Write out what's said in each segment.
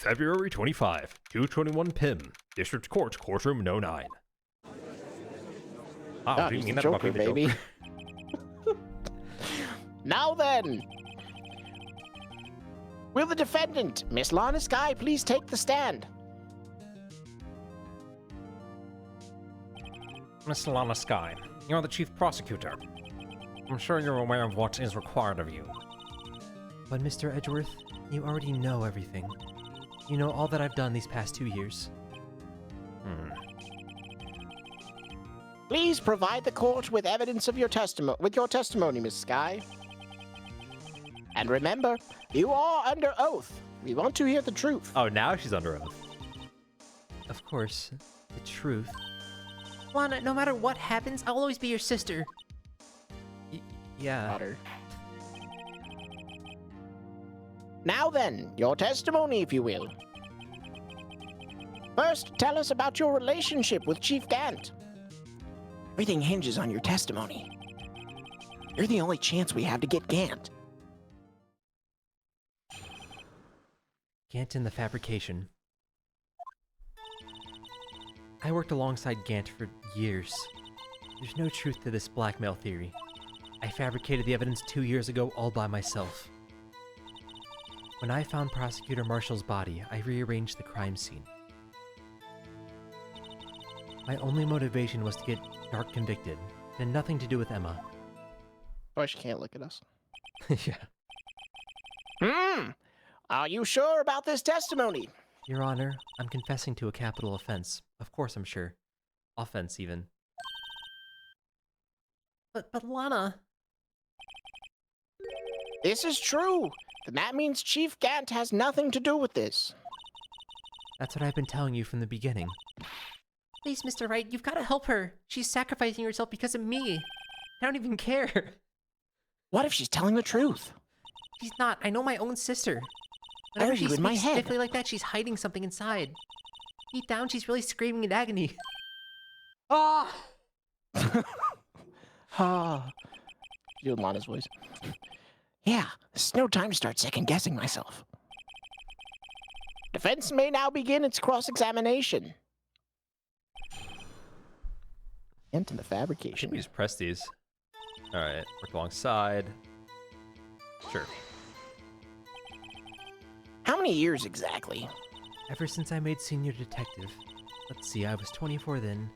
February 25, 221 Pim, District Court, Courtroom No. 9. Oh, didn't he's mean the that about Joker, being the baby. Joker. Now then, will the defendant, Miss Lana Skye, please take the stand? Miss Lana Skye, you're the chief prosecutor. I'm sure you're aware of what is required of you. But Mr. Edgeworth, you already know everything. You know all that I've done these past 2 years. Please provide the court with evidence of your testimony, Miss Skye. And remember, you are under oath. We want to hear the truth. Oh, now she's under oath. Of course, the truth. Lana, no matter what happens, I'll always be your sister. Yeah. Daughter. Now then, your testimony, if you will. First, tell us about your relationship with Chief Gant. Everything hinges on your testimony. You're the only chance we have to get Gant. Gant in the fabrication. I worked alongside Gant for years. There's no truth to this blackmail theory. I fabricated the evidence 2 years ago all by myself. When I found Prosecutor Marshall's body, I rearranged the crime scene. My only motivation was to get Dark convicted. It had nothing to do with Emma. Oh, she can't look at us. Yeah. Are you sure about this testimony? Your Honor, I'm confessing to a capital offense. Of course I'm sure. Offense, even. But Lana... This is true. Then that means Chief Gant has nothing to do with this. That's what I've been telling you from the beginning. Please, Mr. Wright, you've got to help her. She's sacrificing herself because of me. I don't even care. What if she's telling the truth? She's not. I know my own sister. I Whenever heard she you in my speaks head. stiffly like that, she's hiding something inside. Deep down, she's really screaming in agony. Ah! Ah. You and Lana's voice. Yeah, it's no time to start second-guessing myself. Defense may now begin its cross-examination. Into the Should we fabrication. just press these? Alright, work alongside. Sure. How many years exactly? Ever since I made senior detective. Let's see, I was 24 then,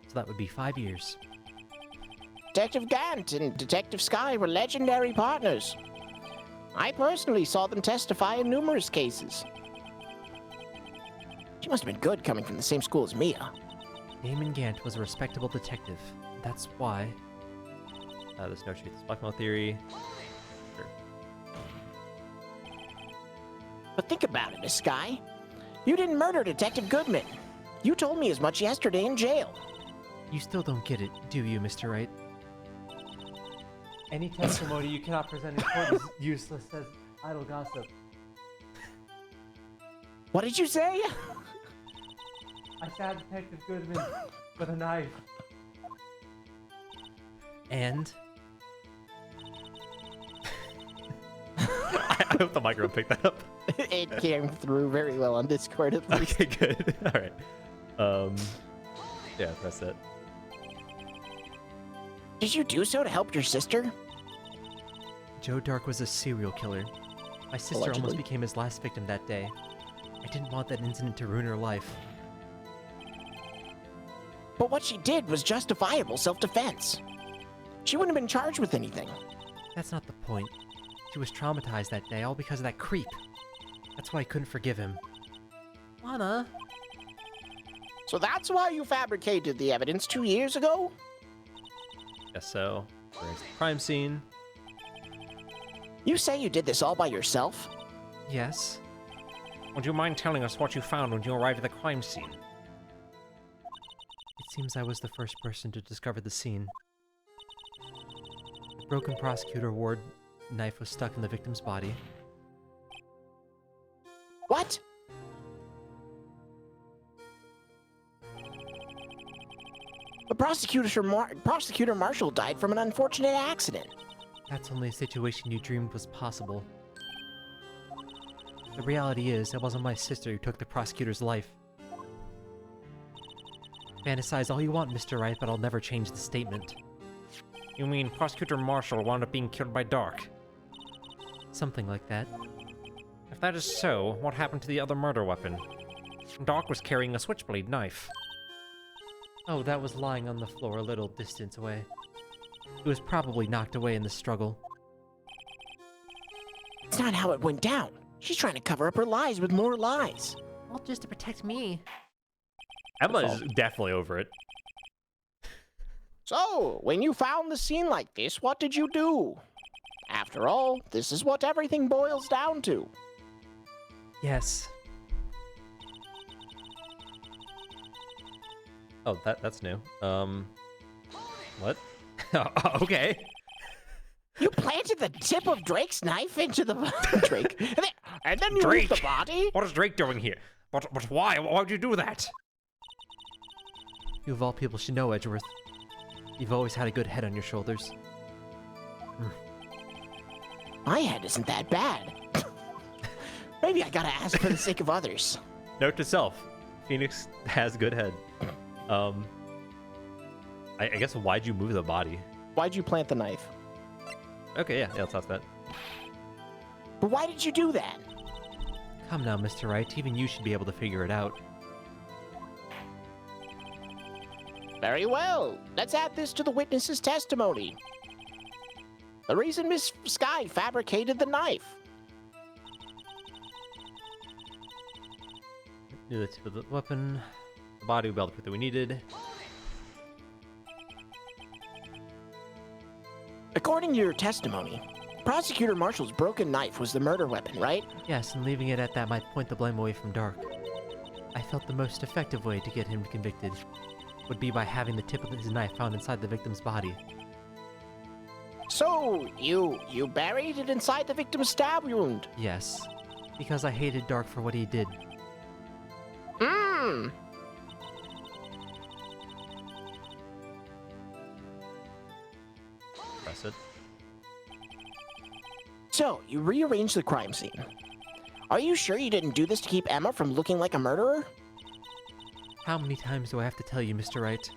so that would be 5 years. Detective Gant and Detective Skye were legendary partners. I personally saw them testify in numerous cases. She must have been good coming from the same school as Mia. Damon Gant was a respectable detective. That's why. There's no truth. It's blackmail theory. Sure. But think about it, Miss Skye. You didn't murder Detective Goodman. You told me as much yesterday in jail. You still don't get it, do you, Mr. Wright? Any testimony you cannot present in court is useless as idle gossip. What did you say? I stabbed Detective Goodman with a knife. And? I hope the microphone picked that up. It came through very well on Discord at least. Okay, good. Alright. Yeah, press it. Did you do so to help your sister? Joe Dark was a serial killer. My sister Allegedly. almost became his last victim that day. I didn't want that incident to ruin her life. But what she did was justifiable self-defense. She wouldn't have been charged with anything. That's not the point. She was traumatized that day, all because of that creep. That's why I couldn't forgive him. Lana... So that's why you fabricated the evidence 2 years ago? Guess so. Where's the crime scene? You say you did this all by yourself? Yes? Would you mind telling us what you found when you arrived at the crime scene? It seems I was the first person to discover the scene. The broken prosecutor award knife was stuck in the victim's body. What? The prosecutor Marshall died from an unfortunate accident. That's only a situation you dreamed was possible. The reality is, it wasn't my sister who took the prosecutor's life. Fantasize all you want, Mr. Wright, but I'll never change the statement. You mean Prosecutor Marshall wound up being killed by Dark? Something like that. If that is so, what happened to the other murder weapon? Dark was carrying a switchblade knife. Oh, that was lying on the floor a little distance away. It was probably knocked away in the struggle. It's not how it went down. She's trying to cover up her lies with more lies. All just to protect me. Emma is definitely over it. So, when you found the scene like this, what did you do? After all, this is what everything boils down to. Yes. Oh, that's new. What? Okay. You planted the tip of Drake's knife into the Drake, and then you Drake! moved the body? What is Drake doing here? But why? Why would you do that? You of all people should know, Edgeworth. You've always had a good head on your shoulders. My head isn't that bad. Maybe I gotta ask for the sake of others. Note to self: Phoenix has good head. I guess why'd you move the body? Why'd you plant the knife? Okay, yeah, let's ask that. But why did you do that? Come now, Mr. Wright. Even you should be able to figure it out. Very well. Let's add this to the witness's testimony. The reason Miss Sky fabricated the knife. Near the tip of the weapon. The body will be all the proof that we needed. According to your testimony, Prosecutor Marshall's broken knife was the murder weapon, right? Yes, and leaving it at that might point the blame away from Dark. I felt the most effective way to get him convicted would be by having the tip of his knife found inside the victim's body. So, you buried it inside the victim's stab wound? Yes, because I hated Dark for what he did. Mmm. Press it. So, you rearranged the crime scene. Are you sure you didn't do this to keep Emma from looking like a murderer? How many times do I have to tell you, Mr. Wright?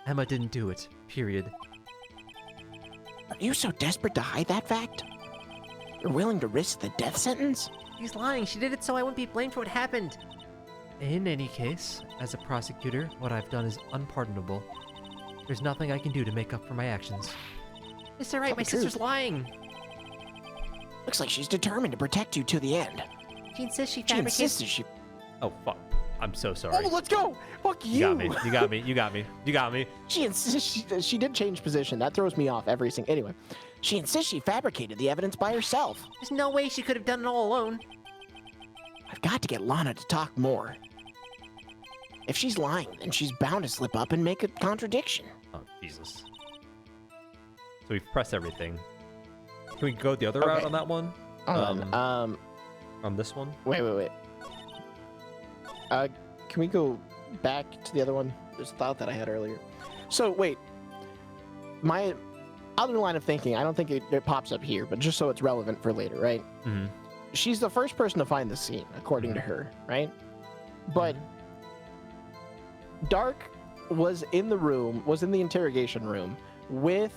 Emma didn't do it. Period. Are you so desperate to hide that fact? You're willing to risk the death sentence? He's lying. She did it so I wouldn't be blamed for what happened. In any case, as a prosecutor, what I've done is unpardonable. There's nothing I can do to make up for my actions. Mr. Wright, Tell my the truth. sister's lying. Looks like she's determined to protect you to the end. She insists she She fabricated. insisted she... Oh fuck! I'm so sorry. Oh, let's go! Fuck you! You got me. You got me. You got me. You got me. She insists she did change position. That throws me off every single... Anyway, she insists she fabricated the evidence by herself. There's no way she could have done it all alone. I've got to get Lana to talk more. If she's lying, then she's bound to slip up and make a contradiction. Oh Jesus. So we've pressed everything. Can we go the other route Okay. on that one? Hold on. On this one? Wait. Can we go back to the other one? There's a thought that I had earlier. So, wait. My other line of thinking, I don't think it pops up here, but just so it's relevant for later, right? Mm-hmm. She's the first person to find the scene, according to her, right? But Dark was in the interrogation room with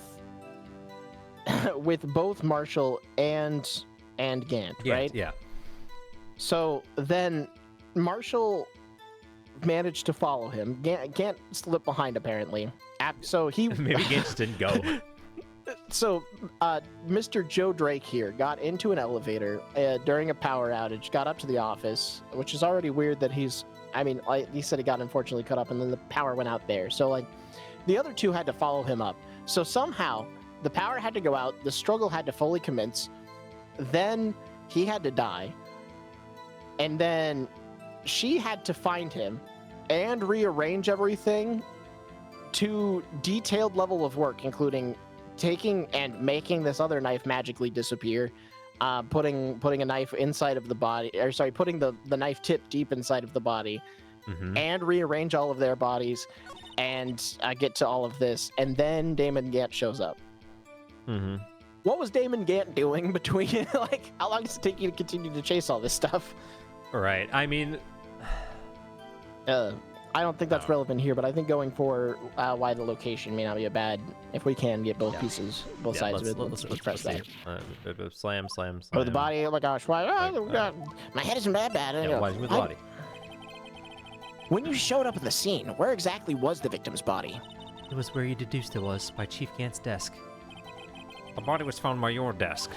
with both Marshall and Gant, right? Yeah. So then Marshall managed to follow him. Gant slipped behind apparently. So he Maybe Gant just didn't go. So Mr. Joe Drake here got into an elevator during a power outage, got up to the office, which is already weird that he said he got unfortunately cut up and then the power went out there. So like the other two had to follow him up. So somehow the power had to go out, the struggle had to fully commence, then he had to die, and then she had to find him and rearrange everything to detailed level of work, including taking and making this other knife magically disappear, putting a knife inside of the body, or sorry, putting the knife tip deep inside of the body, Mm-hmm. and rearrange all of their bodies, and get to all of this, and then Damon Gant shows up. Mm-hmm. What was Damon Gant doing between, like, how long does it take you to continue to chase all this stuff? Right. I mean, I don't think that's relevant here, but I think going for why the location may not be a bad, if we can get both pieces, both sides of it, let's press that. Slam, slam, slam. Oh, the body, oh my gosh, why? Oh, God. My head isn't that bad. Yeah, why with the body? When you showed up at the scene, where exactly was the victim's body? It was where you deduced it was, by Chief Gant's desk. The body was found by your desk.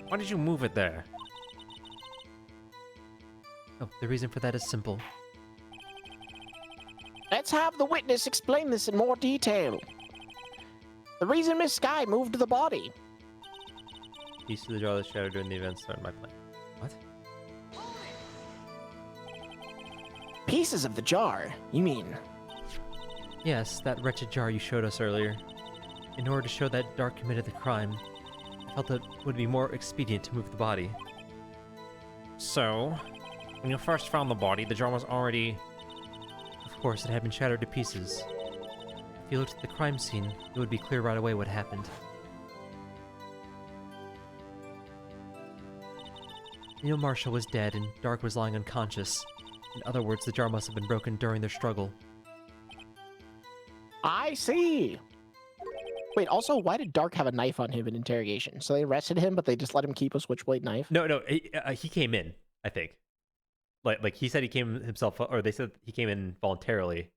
Why did you move it there? Oh, the reason for that is simple. Let's have the witness explain this in more detail. The reason Miss Sky moved the body. Piece of the jar that shattered during the event started my plan. What? Pieces of the jar, you mean? Yes, that wretched jar you showed us earlier. In order to show that Dark committed the crime, I felt it would be more expedient to move the body. So, when you first found the body, the jar was already... Of course, it had been shattered to pieces. If you looked at the crime scene, it would be clear right away what happened. Neil Marshall was dead and Dark was lying unconscious. In other words, the jar must have been broken during their struggle. I see. Wait, also, why did Dark have a knife on him in interrogation? So they arrested him, but they just let him keep a switchblade knife? No, he came in, I think. Like he said he came himself, or they said he came in voluntarily,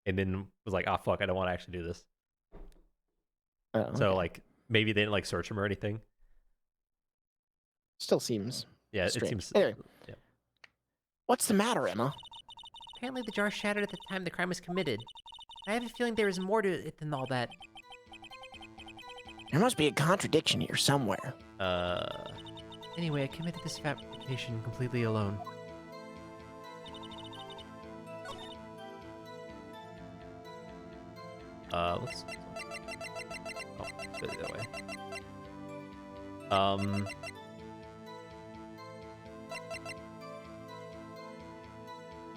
and then was like, "Ah, fuck, I don't want to actually do this." Oh, So okay. like maybe they didn't like search him or anything. Still seems Yeah, strange. it seems. Anyway. Yeah. What's the matter, Emma? Apparently the jar shattered at the time the crime was committed. I have a feeling there is more to it than all that. There must be a contradiction here somewhere. Anyway, I committed this fabrication completely alone. Let's. Oh, let's go that way.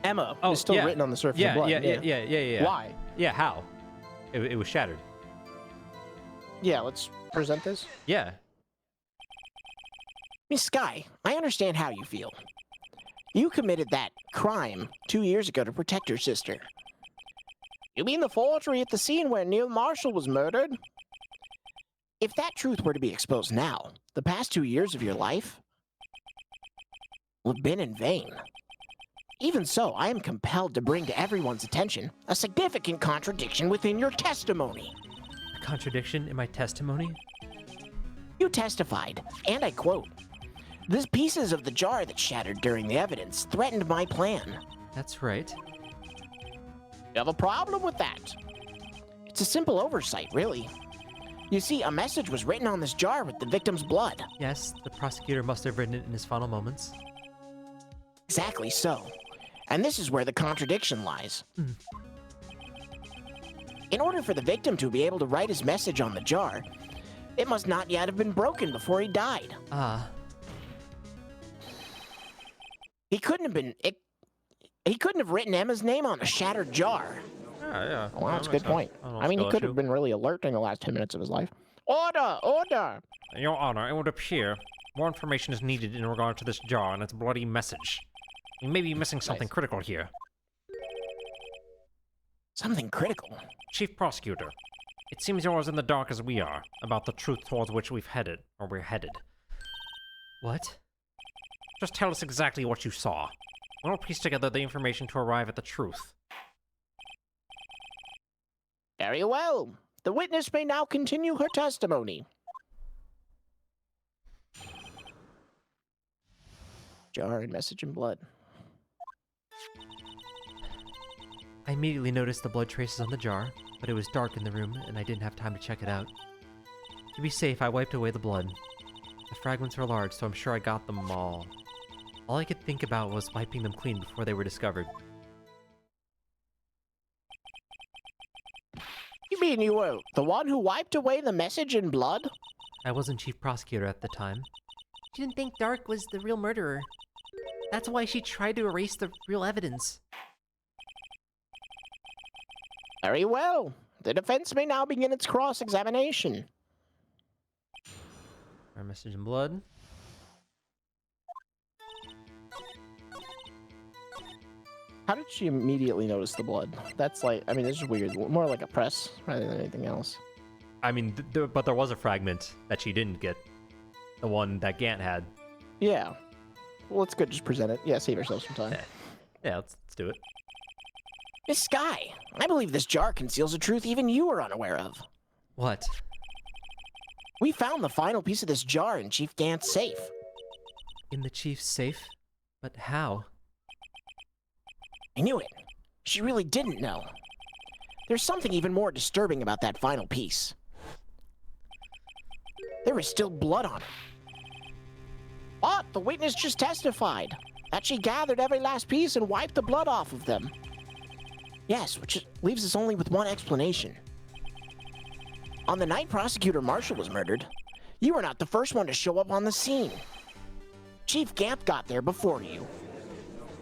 Emma Oh, is still yeah. written on the surface Yeah, of blood. yeah. Why? Yeah, how? It was shattered. Yeah, let's present this. Yeah. Miss Sky, I understand how you feel. You committed that crime 2 years ago to protect your sister. You mean the forgery at the scene where Neil Marshall was murdered? If that truth were to be exposed now, the past 2 years of your life would have been in vain. Even so, I am compelled to bring to everyone's attention a significant contradiction within your testimony. A contradiction in my testimony? You testified, and I quote, "These pieces of the jar that shattered during the evidence threatened my plan." That's right. You have a problem with that? It's a simple oversight, really. You see, a message was written on this jar with the victim's blood. Yes, the prosecutor must have written it in his final moments. Exactly so. And this is where the contradiction lies. In order for the victim to be able to write his message on the jar, it must not yet have been broken before he died. Ah, He couldn't have written Emma's name on a shattered jar. Yeah. Well, that's a good point. I mean, he could have been really alert in the last 10 minutes of his life. Order! Order! Your Honor, it would appear more information is needed in regard to this jar and its bloody message. You may be missing something Nice. critical here. Something critical. Chief Prosecutor, it seems you're as in the dark as we are about the truth towards which we're headed. what? Just tell us exactly what you saw. We'll piece together the information to arrive at the truth. Very well. The witness may now continue her testimony. Jar and message in blood. I immediately noticed the blood traces on the jar, but it was dark in the room and I didn't have time to check it out. To be safe, I wiped away the blood. The fragments are large, so I'm sure I got them all. All I could think about was wiping them clean before they were discovered. You mean you were the one who wiped away the message in blood? I wasn't chief prosecutor at the time. She didn't think Dark was the real murderer. That's why she tried to erase the real evidence. Very well. The defense may now begin its cross-examination. Our message in blood. How did she immediately notice the blood? That's like, I mean, this is weird. More like a press rather than anything else. I mean, but there was a fragment that she didn't get. The one that Gant had. Yeah. Well, it's good. Just present it. Yeah, save yourselves some time. Yeah, let's do it. Miss Sky, I believe this jar conceals a truth even you are unaware of. What? We found the final piece of this jar in Chief Gant's safe. In the chief's safe? But how? I knew it. She really didn't know. There's something even more disturbing about that final piece. There is still blood on it. But the witness just testified that she gathered every last piece and wiped the blood off of them. Yes, which leaves us only with one explanation. On the night Prosecutor Marshall was murdered, you were not the first one to show up on the scene. Chief Gant got there before you.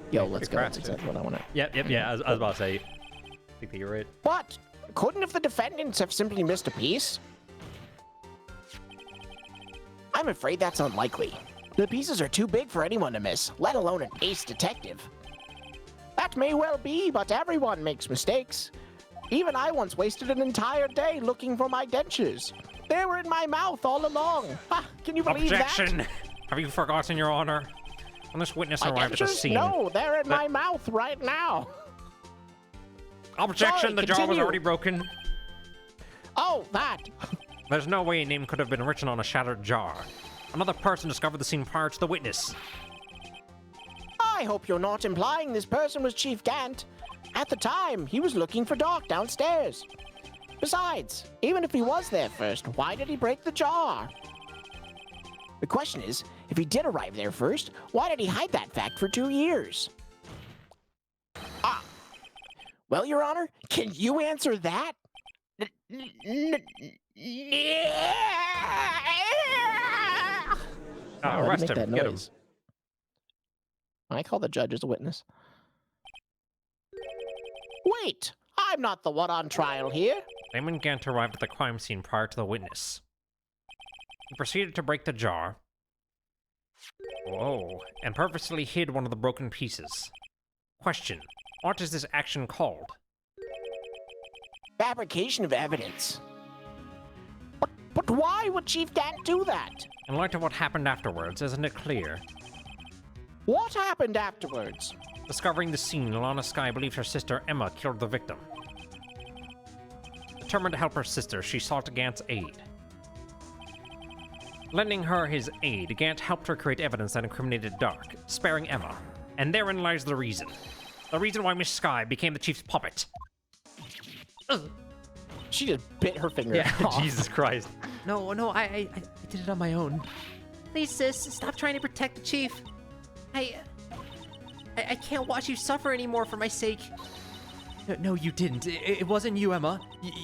Yo, let's go. That's exactly what I want to. Yep. I was about to say. I think that you're right. But couldn't if the defendants have simply missed a piece? I'm afraid that's unlikely. The pieces are too big for anyone to miss, let alone an ace detective. That may well be, but everyone makes mistakes. Even I once wasted an entire day looking for my dentures. They were in my mouth all along. Ha, can you believe Objection! that? Have you forgotten your honor? When this witness My arrived at the dentures? scene... No, they're in my mouth right now. Objection! Sorry, The jar was continue. already broken. Oh, that. There's no way a name could have been written on a shattered jar. Another person discovered the scene prior to the witness. I hope you're not implying this person was Chief Gant. At the time, he was looking for Doc downstairs. Besides, even if he was there first, why did he break the jar? The question is, if he did arrive there first, why did he hide that fact for 2 years? Ah. Well, Your Honor, can you answer that? Arrest him. Get him. I call the judge as a witness. Wait! I'm not the one on trial here. Damon Gant arrived at the crime scene prior to the witness. He proceeded to break the jar. Whoa. And purposely hid one of the broken pieces. Question. What is this action called? Fabrication of evidence. But why would Chief Gant do that? In light of what happened afterwards, isn't it clear? What happened afterwards? Discovering the scene, Alana Sky believed her sister Emma killed the victim. Determined to help her sister, she sought Gant's aid. Lending her his aid, Gant helped her create evidence that incriminated Dark, sparing Emma. And therein lies the reason. The reason why Miss Sky became the chief's puppet. Ugh. She just bit her finger Yeah, off. Jesus Christ. No, I did it on my own. Please, sis, stop trying to protect the chief. I can't watch you suffer anymore for my sake. No, you didn't. It wasn't you, Emma.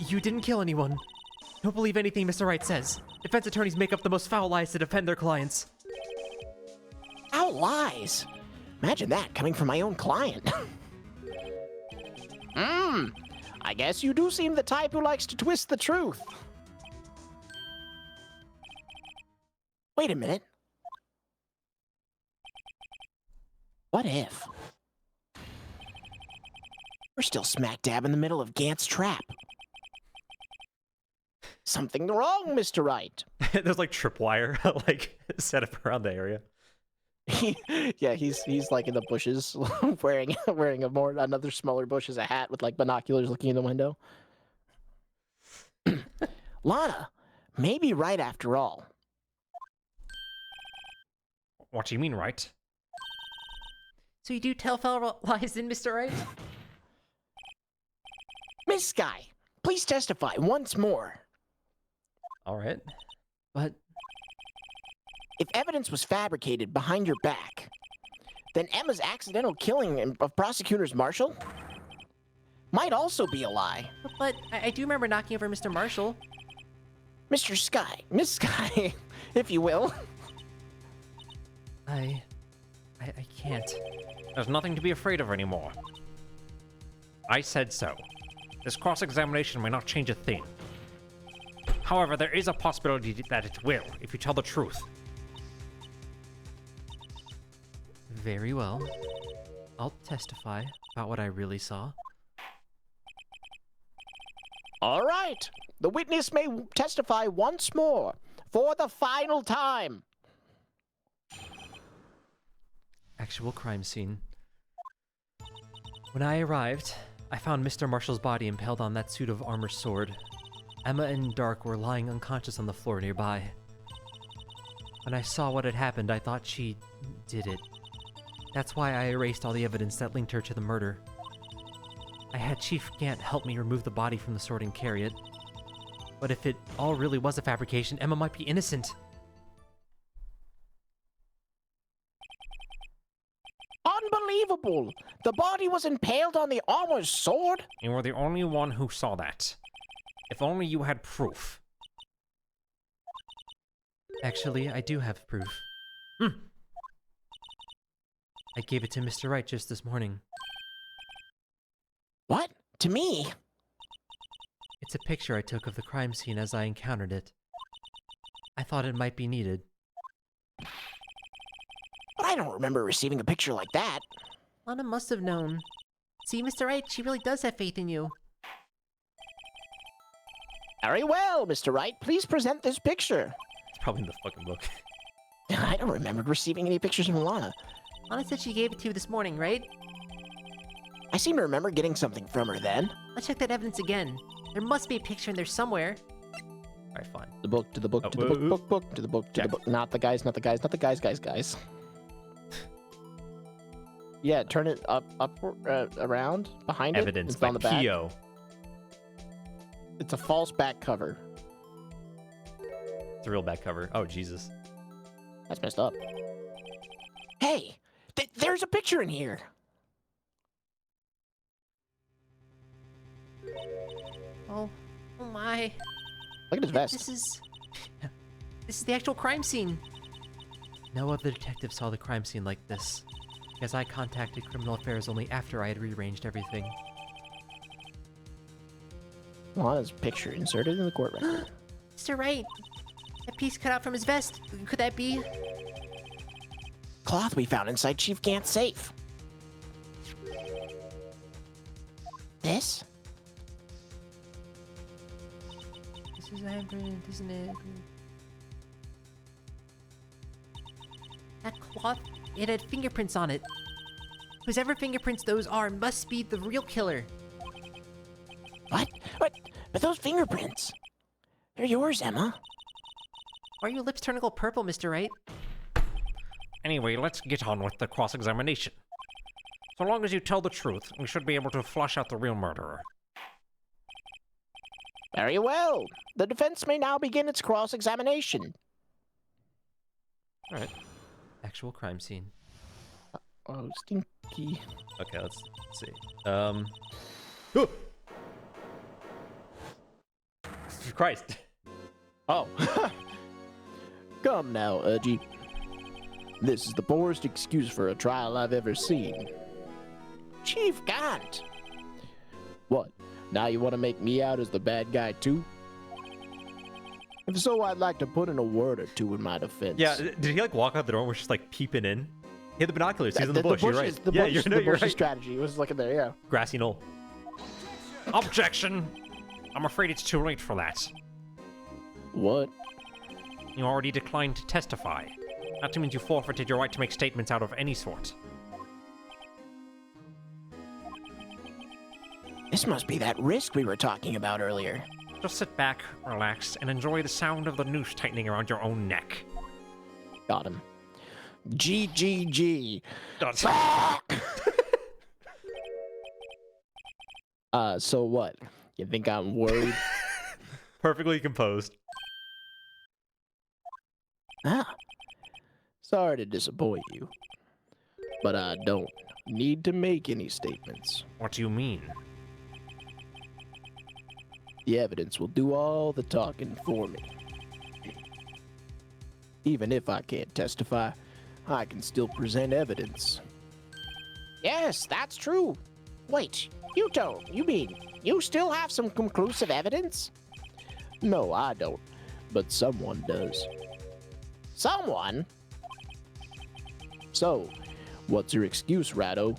You didn't kill anyone. Don't believe anything Mr. Wright says. Defense attorneys make up the most foul lies to defend their clients. Out lies. Imagine that coming from my own client. I guess you do seem the type who likes to twist the truth. Wait a minute. What if? We're still smack dab in the middle of Gant's trap. Something wrong, Mr. Wright. There's like tripwire, like set up around the area. Yeah, he's like in the bushes, wearing another smaller bush as a hat with like binoculars looking in the window. Lana, maybe right after all. What do you mean, right? So you do tell foul lies then, Mr. Wright? Miss Sky, please testify once more. All right. But If evidence was fabricated behind your back, then Emma's accidental killing of prosecutors Marshall might also be a lie. But I do remember knocking over Mr. Marshall. Mr. Sky, Miss Sky, if you will. I can't. There's nothing to be afraid of anymore. I said so. This cross-examination may not change a thing. However, there is a possibility that it will, if you tell the truth. Very well. I'll testify about what I really saw. All right. The witness may testify once more for the final time. Actual crime scene. When I arrived, I found Mr. Marshall's body impaled on that suit of armor sword. Emma and Dark were lying unconscious on the floor nearby. When I saw what had happened, I thought she did it. That's why I erased all the evidence that linked her to the murder. I had Chief Gant help me remove the body from the sword and carry it. But if it all really was a fabrication, Emma might be innocent. Unbelievable! The body was impaled on the armor's sword? You were the only one who saw that. If only you had proof. Actually, I do have proof. I gave it to Mr. Wright just this morning. What? To me? It's a picture I took of the crime scene as I encountered it. I thought it might be needed. But I don't remember receiving a picture like that. Lana must have known. See, Mr. Wright, she really does have faith in you. Very well, Mr. Wright. Please present this picture. It's probably in the fucking book. I don't remember receiving any pictures from Lana. Lana said she gave it to you this morning, right? I seem to remember getting something from her then. Let's check that evidence again. There must be a picture in there somewhere. Alright, fine. The book, to the book, Oh, to the book, book, book, to the book, to the book. Not the guys, not the guys, not the guys, guys. Yeah, turn it up, around, behind Evidence it. It's by on the back. Pio. It's a false back cover. It's a real back cover. Oh, Jesus. That's messed up. Hey, there's a picture in here. Oh my. Look at his vest. This is the actual crime scene. No other detective saw the crime scene like this, because I contacted Criminal Affairs only after I had rearranged everything. Lana's picture inserted in the court record. Mr. Wright, that piece cut out from his vest. Could that be? Cloth we found inside Chief Gant's safe. This? This is handprint, isn't it? That cloth, it had fingerprints on it. Whosever fingerprints those are must be the real killer. What? What? But those fingerprints. They're yours, Emma. Why are your lips turning all purple, Mr. Wright? Anyway, let's get on with the cross-examination. So long as you tell the truth, we should be able to flush out the real murderer. Very well. The defense may now begin its cross-examination. Alright. Actual crime scene. Oh, stinky. Okay, let's see. Oh! Christ. Oh. Come now, Urgy. This is the poorest excuse for a trial I've ever seen. Chief Gant! What? Now you want to make me out as the bad guy too? If so, I'd like to put in a word or two in my defense. Yeah, did he like walk out the door and was just like peeping in? He had the binoculars, he's in the bush, bush you're right. is the Yeah, bush, you're, the no, you're bush's right. strategy. He was looking there, yeah. Grassy knoll. Objection! I'm afraid it's too late for that. What? You already declined to testify. That means you forfeited your right to make statements out of any sort. This must be that risk we were talking about earlier. Just sit back, relax, and enjoy the sound of the noose tightening around your own neck. Got him. GGG. That's So what? You think I'm worried? Perfectly composed. Sorry to disappoint you. But I don't need to make any statements. What do you mean? The evidence will do all the talking for me. Even if I can't testify, I can still present evidence. Yes, that's true. Wait, you don't. You mean you still have some conclusive evidence? No, I don't. But someone does. Someone? So, what's your excuse, Ratto?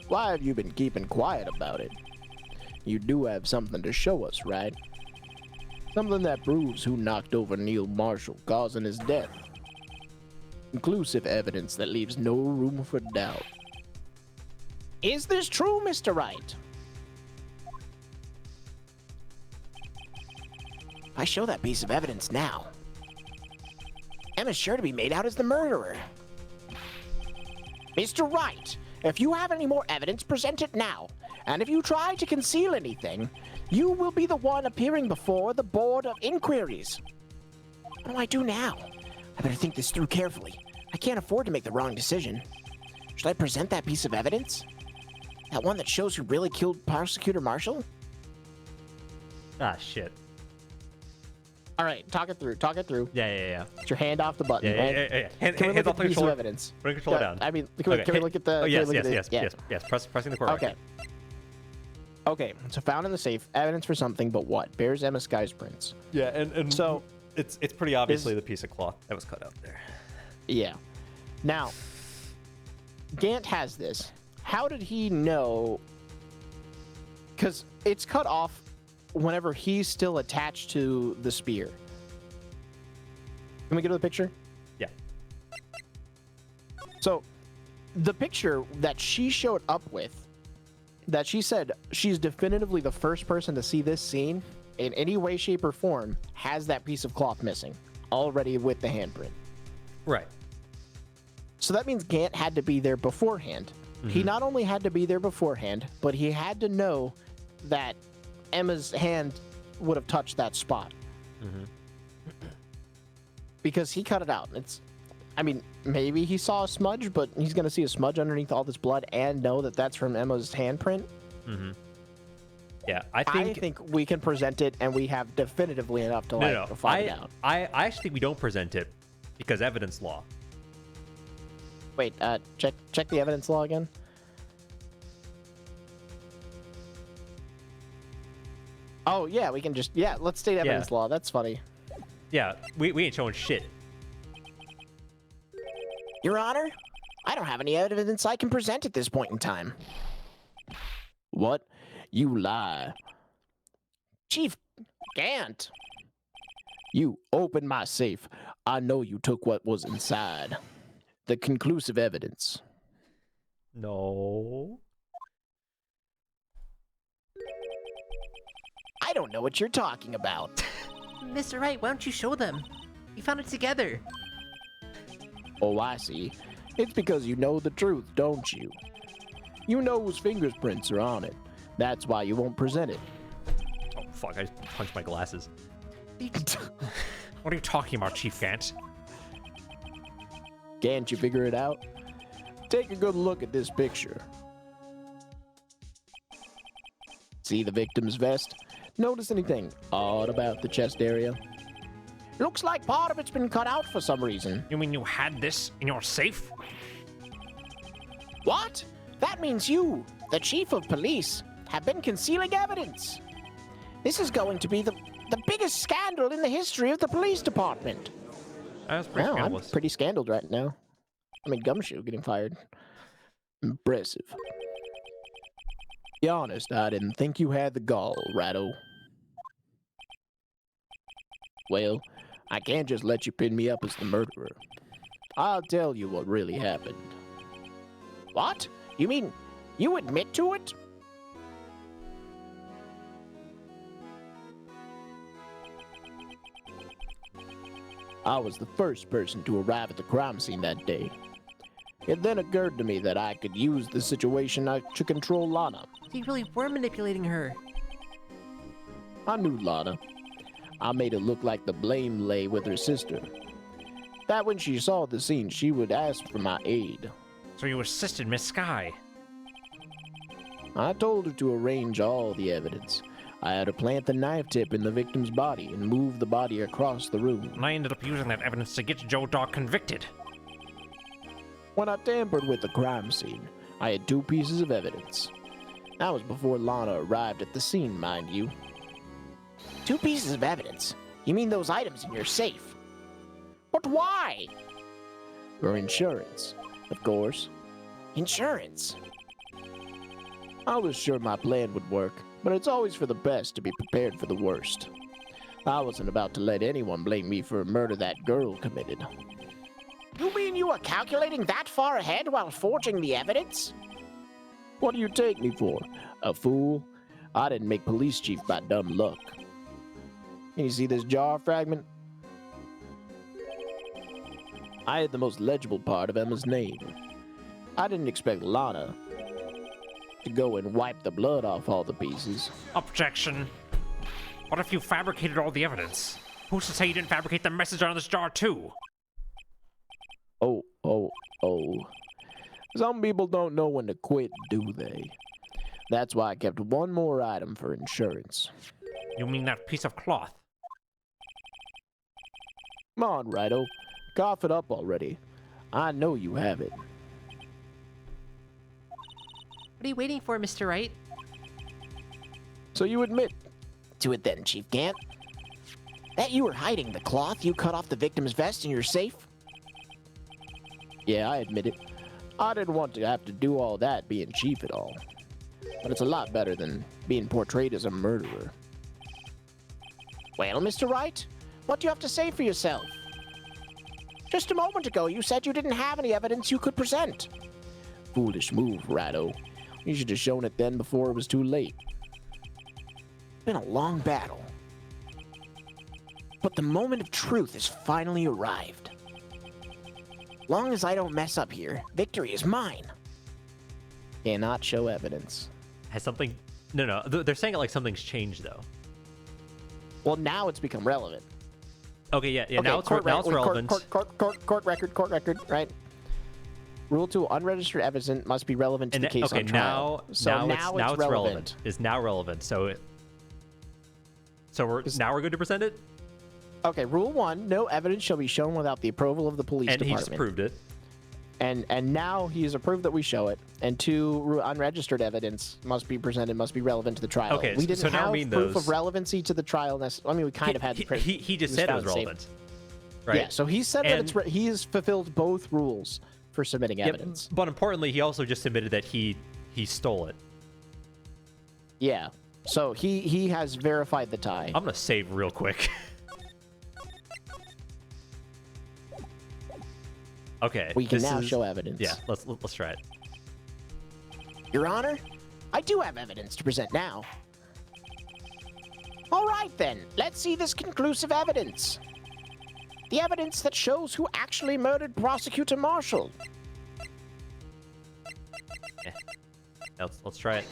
Why have you been keeping quiet about it? You do have something to show us, right? Something that proves who knocked over Neil Marshall, causing his death. Conclusive evidence that leaves no room for doubt. Is this true, Mr. Wright? If I show that piece of evidence now, Emma's sure to be made out as the murderer. Mr. Wright, if you have any more evidence, present it now. And if you try to conceal anything, you will be the one appearing before the Board of Inquiries. What do I do now? I better think this through carefully. I can't afford to make the wrong decision. Should I present that piece of evidence? That one that shows who really killed Prosecutor Marshall? Ah, shit. All right, talk it through. Talk it through. Yeah. Get your hand off the button. Yeah. Can we Hands look off at the the piece of controller. evidence? Bring the controller down. I mean, can we look at the? Oh, can we yes, look at yes, the- yeah. yes. Pressing the corner. Okay. Okay, so found in the safe, evidence for something, but what? Bears Emma Sky's prints. Yeah, and So, it's pretty obviously the piece of cloth that was cut out there. yeah. Now, Gant has this. How did he know? Because it's cut off whenever he's still attached to the spear. Can we get to the picture? Yeah. So, the picture that she showed up with, that she said she's definitively the first person to see this scene in any way, shape, or form, has that piece of cloth missing already with the handprint. Right. So that means Gant had to be there beforehand. He not only had to be there beforehand, but he had to know that Emma's hand would have touched that spot. Because he cut it out. I mean, maybe he saw a smudge, but he's going to see a smudge underneath all this blood and know that that's from Emma's handprint. Yeah, I think we can present it, and we have definitively enough to find out. I actually think we don't present it because evidence law. Wait, check the evidence law again. Oh yeah, we can just let's state evidence law. That's funny. Yeah, we ain't showing shit. Your Honor, I don't have any evidence I can present at this point in time. What? You lie. Chief Gant. You opened my safe. I know you took what was inside. The conclusive evidence. No. I don't know what you're talking about. Mr. Wright, why don't you show them? We found it together. Oh, I see. It's because you know the truth, don't you? You know whose fingerprints are on it. That's why you won't present it. Oh, fuck, I just punched my glasses. What are you talking about, Chief Gant? Can't you figure it out? Take a good look at this picture. See the victim's vest? Notice anything odd about the chest area? Looks like part of it's been cut out for some reason. You mean you had this in your safe? What? That means you, the chief of police, have been concealing evidence. This is going to be the biggest scandal in the history of the police department. That's pretty Wow, I'm scandalous. pretty scandaled right now. I mean, Gumshoe getting fired. Impressive. Be honest, I didn't think you had the gall, Ratto. Well, I can't just let you pin me up as the murderer. I'll tell you what really happened. What? You mean you admit to it? I was the first person to arrive at the crime scene that day. It then occurred to me that I could use the situation to control Lana. So you really were manipulating her. I knew Lana. I made it look like the blame lay with her sister. That when she saw the scene, she would ask for my aid. So you assisted Miss Sky. I told her to arrange all the evidence. I had her plant the knife tip in the victim's body and move the body across the room. And I ended up using that evidence to get Joe Dog convicted. When I tampered with the crime scene, I had two pieces of evidence. That was before Lana arrived at the scene, mind you. 2 pieces of evidence? You mean those items in your safe? But why? For insurance, of course. Insurance? I was sure my plan would work, but it's always for the best to be prepared for the worst. I wasn't about to let anyone blame me for a murder that girl committed. You mean you were calculating that far ahead while forging the evidence? What do you take me for? A fool? I didn't make police chief by dumb luck. Can you see this jar fragment? I had the most legible part of Emma's name. I didn't expect Lana to go and wipe the blood off all the pieces. Objection. What if you fabricated all the evidence? Who's to say you didn't fabricate the message on this jar too? Oh. Some people don't know when to quit, do they? That's why I kept one more item for insurance. You mean that piece of cloth? Come on, Rido. Cough it up already. I know you have it. What are you waiting for, Mr. Wright? So you admit to it then, Chief Gant? That you were hiding the cloth you cut off the victim's vest in your safe? Yeah, I admit it. I didn't want to have to do all that being chief at all. But it's a lot better than being portrayed as a murderer. Well, Mr. Wright, what do you have to say for yourself? Just a moment ago, you said you didn't have any evidence you could present. Foolish move, Rido. You should have shown it then before it was too late. It's been a long battle. But the moment of truth has finally arrived. Long as I don't mess up here, victory is mine. Cannot show evidence. Has something... No. They're saying it like something's changed, though. Well, now it's become relevant. Okay, yeah. Okay, Now it's relevant. Court record, right? Rule 2, unregistered evidence must be relevant to the case on trial. Now it's relevant. It's now relevant. So we're good to present it? Okay, Rule 1, no evidence shall be shown without the approval of the police And department. he just proved it. And now he's approved that we show it. And 2, unregistered evidence must be presented, must be relevant to the trial. Okay, we didn't so now have I mean proof those... of relevancy to the trial. I mean, we kind of had the He just said it was relevant. Right? Yeah, so he said that he has fulfilled both rules for submitting evidence. But importantly, he also just admitted that he stole it. Yeah, so he has verified the tie. I'm gonna save real quick. Okay. We can now show evidence. Yeah, let's try it. Your Honor, I do have evidence to present now. All right then, let's see this conclusive evidence. The evidence that shows who actually murdered Prosecutor Marshall. Yeah. Let's try it.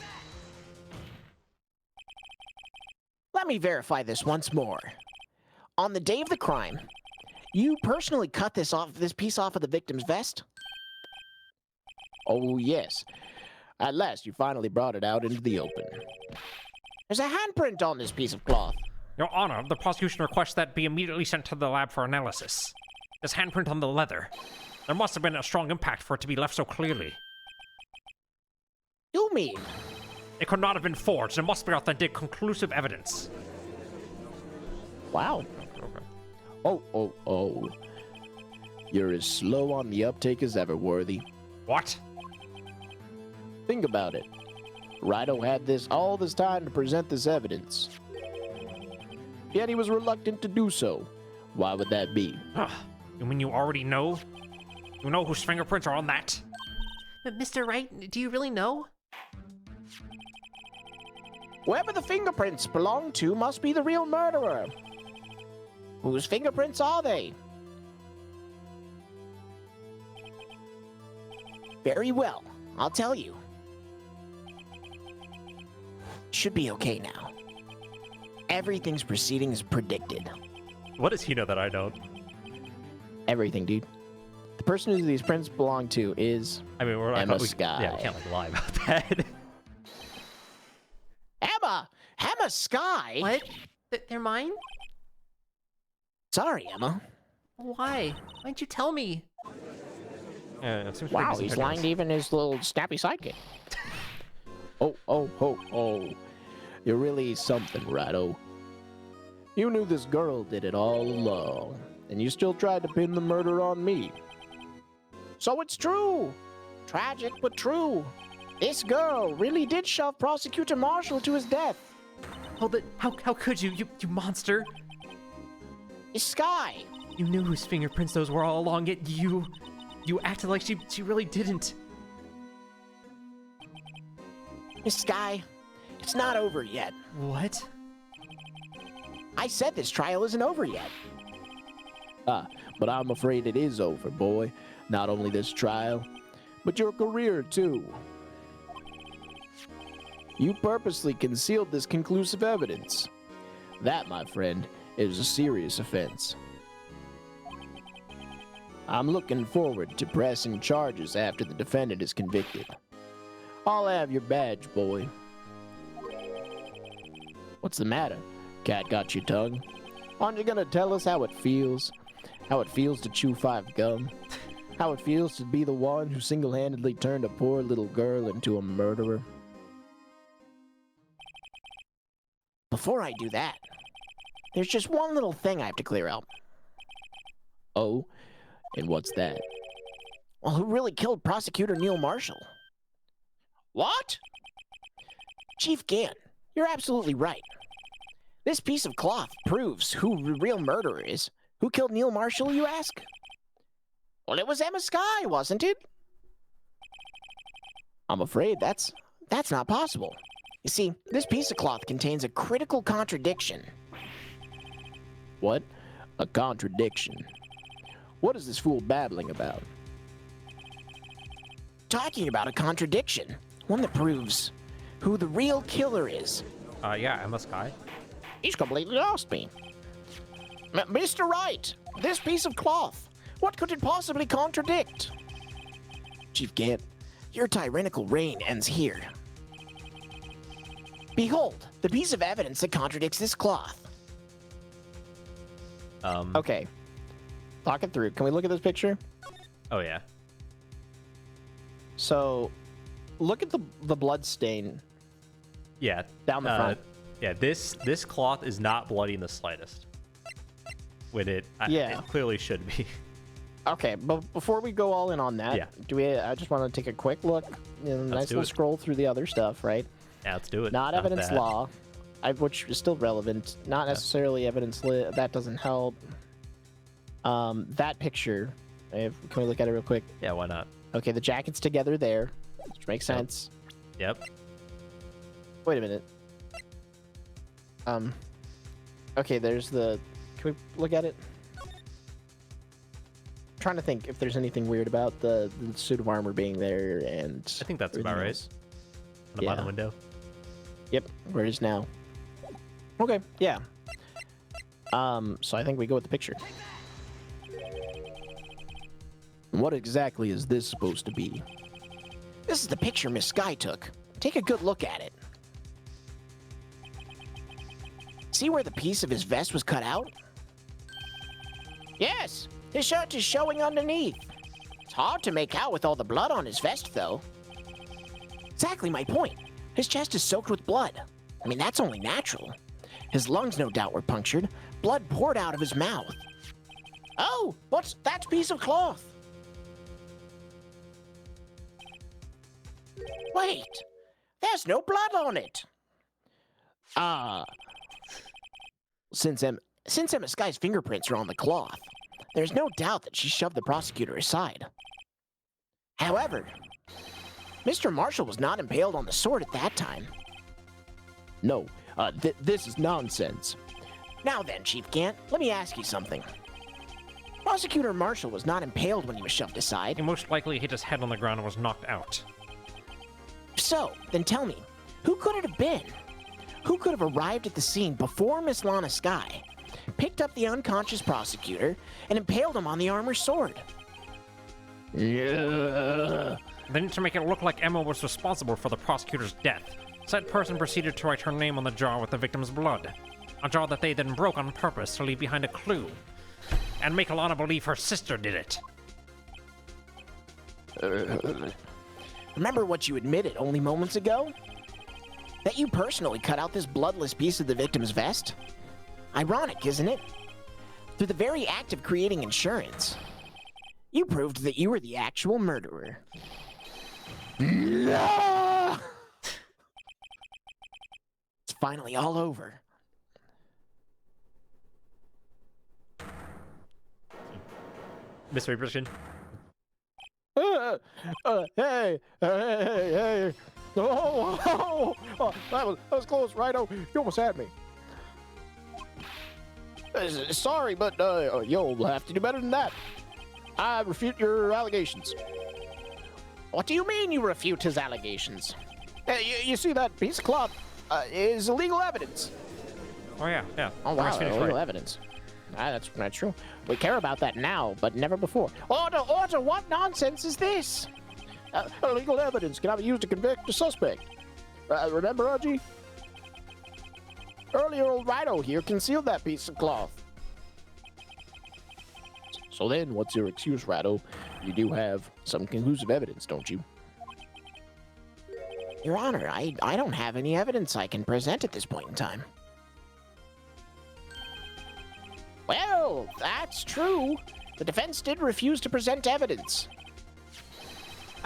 Let me verify this once more. On the day of the crime, you personally cut this piece off of the victim's vest? Oh, yes. At last, you finally brought it out into the open. There's a handprint on this piece of cloth. Your Honor, the prosecution requests that be immediately sent to the lab for analysis. This handprint on the leather. There must have been a strong impact for it to be left so clearly. You mean? It could not have been forged. It must be authentic, conclusive evidence. Wow. Oh. You're as slow on the uptake as ever, Worthy. What? Think about it. Rido had all this time to present this evidence. Yet he was reluctant to do so. Why would that be? You mean you already know? You know whose fingerprints are on that? But Mr. Wright, do you really know? Whoever the fingerprints belong to must be the real murderer. Whose fingerprints are they? Very well, I'll tell you. Should be okay now. Everything's proceeding as predicted. What does he know that I don't? Everything, dude. The person who these prints belong to is Emma Skye. Yeah, we can't lie about that. Emma Skye? What? They're mine? Sorry, Emma. Why? Why'd you tell me? It seems Wow, pretty he's lying to even his little snappy sidekick. Oh. You're really something, Rado. You knew this girl did it all along, and you still tried to pin the murder on me. So it's true. Tragic, but true. This girl really did shove Prosecutor Marshall to his death. Hold it. How could you monster? It's Sky. You knew whose fingerprints those were all along, yet you acted like she really didn't. Miss Sky, it's not over yet. What? I said this trial isn't over yet. But I'm afraid it is over, boy. Not only this trial, but your career, too. You purposely concealed this conclusive evidence. That, my friend, is a serious offense. I'm looking forward to pressing charges after the defendant is convicted. I'll have your badge, boy. What's the matter? Cat got your tongue? Aren't you gonna tell us how it feels? How it feels to chew 5 gum? How it feels to be the one who single-handedly turned a poor little girl into a murderer? Before I do that, there's just one little thing I have to clear up. Oh? And what's that? Well, who really killed Prosecutor Neil Marshall? What? Chief Gant, you're absolutely right. This piece of cloth proves who the real murderer is. Who killed Neil Marshall, you ask? Well, it was Emma Sky, wasn't it? I'm afraid that's not possible. You see, this piece of cloth contains a critical contradiction. What? A contradiction? What is this fool babbling about? Talking about a contradiction. One that proves who the real killer is. Yeah, Emma Sky. He's completely lost me. Mr. Wright, this piece of cloth, what could it possibly contradict? Chief Gant, your tyrannical reign ends here. Behold, the piece of evidence that contradicts this cloth. Okay. Talk it through. Can we look at this picture? Oh yeah. So, look at the blood stain Yeah. down the front. Yeah, this cloth is not bloody in the slightest. When it clearly should be. Okay, but before we go all in on that, Yeah. I just want to take a quick look, nice do little it. scroll through the other stuff, right? Yeah, let's do it. Not evidence that. law, which is still relevant. Not necessarily evidence lit. That doesn't help. That picture, can we look at it real quick? Yeah, why not? Okay, the jacket's together there, which makes sense. Yep. Wait a minute. Okay, there's the. Can we look at it? Trying to think if there's anything weird about the suit of armor being there, and I think that's about everything right. else. On the bottom window. Yep, where it is now. Okay, yeah. So I think we go with the picture. What exactly is this supposed to be? This is the picture Miss Sky took. Take a good look at it. See where the piece of his vest was cut out? Yes, his shirt is showing underneath. It's hard to make out with all the blood on his vest, though. Exactly my point. His chest is soaked with blood. I mean, that's only natural. His lungs, no doubt, were punctured. Blood poured out of his mouth. Oh, what's that piece of cloth? Wait, there's no blood on it. Since Emma Sky's fingerprints are on the cloth, there's no doubt that she shoved the prosecutor aside. However, Mr. Marshall was not impaled on the sword at that time. No, this is nonsense. Now then, Chief Gant, let me ask you something. Prosecutor Marshall was not impaled when he was shoved aside. He most likely hit his head on the ground and was knocked out. So, then tell me, who could it have been? Who could have arrived at the scene before Miss Lana Sky, picked up the unconscious prosecutor, and impaled him on the armor sword? Yeah. Then to make it look like Emma was responsible for the prosecutor's death, said person proceeded to write her name on the jar with the victim's blood. A jar that they then broke on purpose to leave behind a clue, and make Alana believe her sister did it. Remember what you admitted only moments ago? That you personally cut out this bloodless piece of the victim's vest? Ironic, isn't it? Through the very act of creating insurance, you proved that you were the actual murderer. No! It's finally all over. Mystery Christian. Hey. Oh, that was close, Rhino. You almost had me. Sorry, but you'll have to do better than that. I refute your allegations. What do you mean you refute his allegations? You see, that piece of cloth is illegal evidence. Oh yeah. Oh, wow, illegal evidence. That's true. We care about that now, but never before. Order, what nonsense is this? Illegal evidence cannot be used to convict a suspect. Remember, Archie? Earlier, old Rhino here concealed that piece of cloth. So then, what's your excuse, Rhino? You do have some conclusive evidence, don't you? Your Honor, I don't have any evidence I can present at this point in time. Well, that's true. The defense did refuse to present evidence.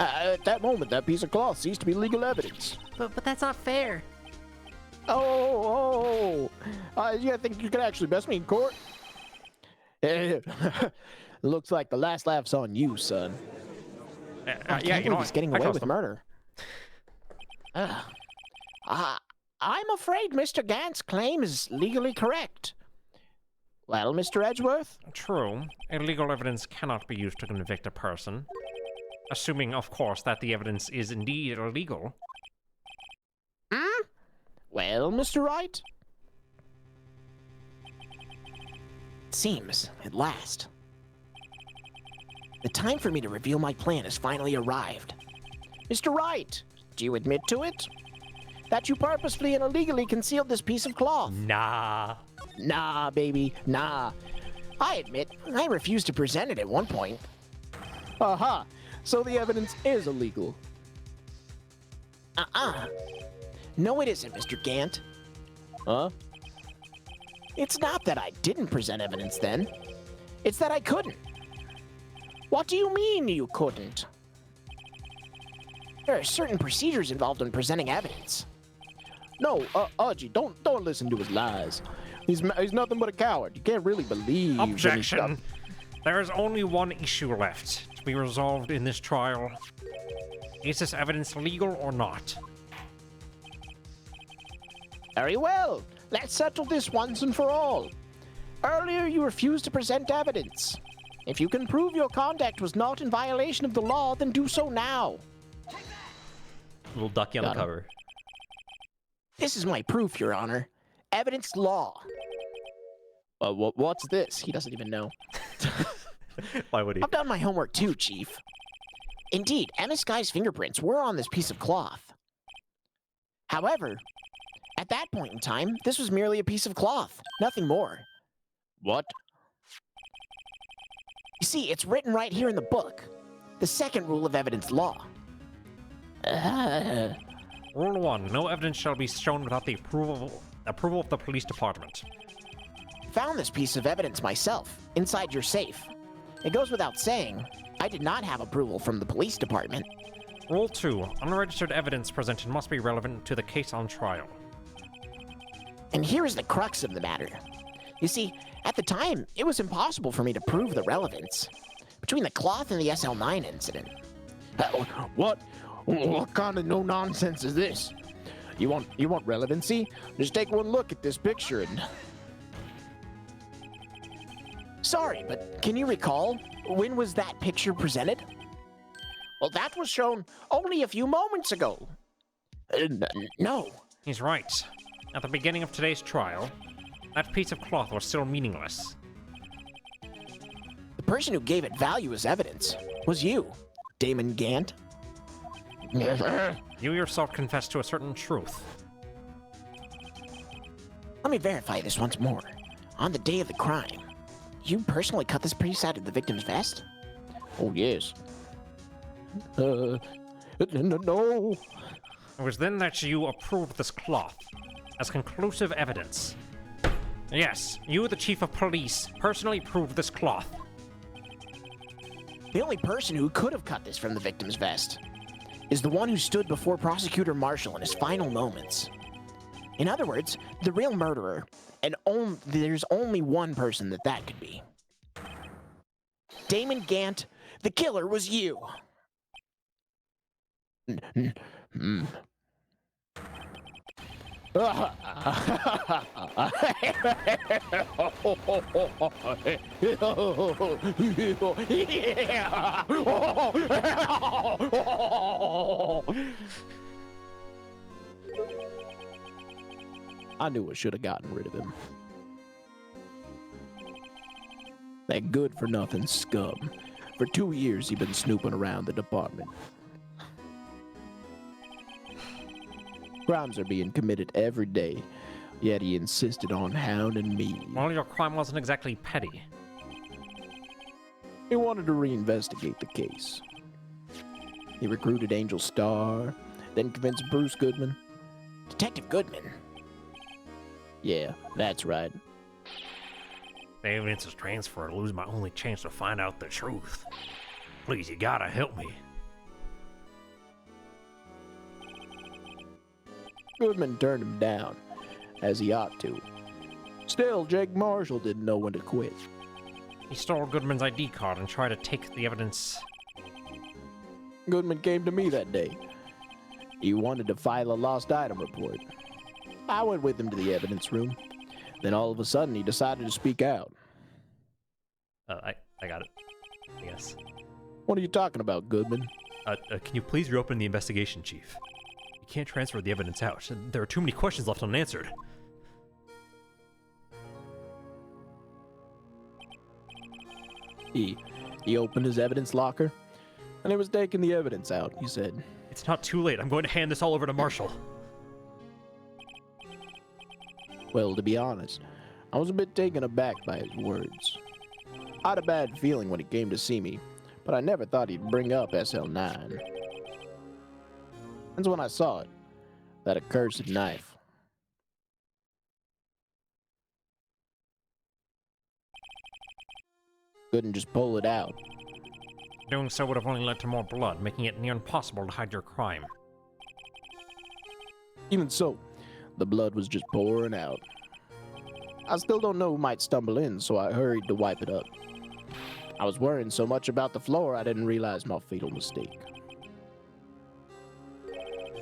At that moment, that piece of cloth ceased to be legal evidence. But that's not fair. You think you can actually best me in court? Looks like the last laugh's on you, son. Yeah, you know, he's getting away with murder. I'm afraid Mr. Gant's claim is legally correct. Well, Mr. Edgeworth? True. Illegal evidence cannot be used to convict a person. Assuming, of course, that the evidence is indeed illegal. Well, Mr. Wright? It seems, at last, the time for me to reveal my plan has finally arrived. Mr. Wright, do you admit to it? That you purposefully and illegally concealed this piece of cloth? Nah. Nah, baby, nah. I admit, I refused to present it at one point. Aha, so the evidence is illegal. No, it isn't, Mr. Gant. Huh? It's not that I didn't present evidence then. It's that I couldn't. What do you mean you couldn't? There are certain procedures involved in presenting evidence. No, Archie, don't listen to his lies. He's nothing but a coward. You can't really believe. Objection! There is only one issue left to be resolved in this trial. Is this evidence legal or not? Very well. Let's settle this once and for all. Earlier, you refused to present evidence. If you can prove your conduct was not in violation of the law, then do so now. Little ducky on the cover. This is my proof, Your Honor. Evidence law. What's this? He doesn't even know. Why would he? I've done my homework too, Chief. Indeed, Emma Sky's fingerprints were on this piece of cloth. However, at that point in time, this was merely a piece of cloth, nothing more. What? You see, it's written right here in the book. The second rule of evidence law. Rule 1. No evidence shall be shown without the approval of the police department. Found this piece of evidence myself, inside your safe. It goes without saying, I did not have approval from the police department. Rule 2. Unregistered evidence presented must be relevant to the case on trial. And here is the crux of the matter. You see, at the time, it was impossible for me to prove the relevance between the cloth and the SL9 incident. What kind of no-nonsense is this? You want relevancy? Just take one look at this picture and... Sorry, but can you recall, when was that picture presented? Well, that was shown only a few moments ago. No. He's right. At the beginning of today's trial, that piece of cloth was still meaningless. The person who gave it value as evidence was you, Damon Gant. You yourself confessed to a certain truth. Let me verify this once more. On the day of the crime, you personally cut this piece out of the victim's vest? Oh, yes. No. It was then that you approved this cloth as conclusive evidence. Yes, you, the chief of police, personally approved this cloth. The only person who could have cut this from the victim's vest is the one who stood before Prosecutor Marshall in his final moments. In other words, the real murderer, and there's only one person that could be. Damon Gant, the killer was you. I knew I should have gotten rid of him. That good-for-nothing scum. For 2 years, he'd been snooping around the department. Crimes are being committed every day, yet he insisted on hounding me. Well, your crime wasn't exactly petty. He wanted to reinvestigate the case. He recruited Angel Starr, then convinced Bruce Goodman. Detective Goodman? Yeah, that's right. The evidence is transferred. I lose my only chance to find out the truth. Please, you gotta help me. Goodman turned him down, as he ought to. Still, Jake Marshall didn't know when to quit. He stole Goodman's ID card and tried to take the evidence. Goodman came to me that day. He wanted to file a lost item report. I went with him to the evidence room. Then all of a sudden, he decided to speak out. I got it. I guess. What are you talking about, Goodman? Can you please reopen the investigation, Chief? You can't transfer the evidence out. There are too many questions left unanswered. He opened his evidence locker, and he was taking the evidence out, he said. It's not too late. I'm going to hand this all over to Marshall. Well, to be honest, I was a bit taken aback by his words. I had a bad feeling when he came to see me, but I never thought he'd bring up SL9. That's when I saw it, that accursed knife. Couldn't just pull it out. Doing so would have only led to more blood, making it near impossible to hide your crime. Even so, the blood was just pouring out. I still don't know who might stumble in, so I hurried to wipe it up. I was worrying so much about the floor I didn't realize my fatal mistake.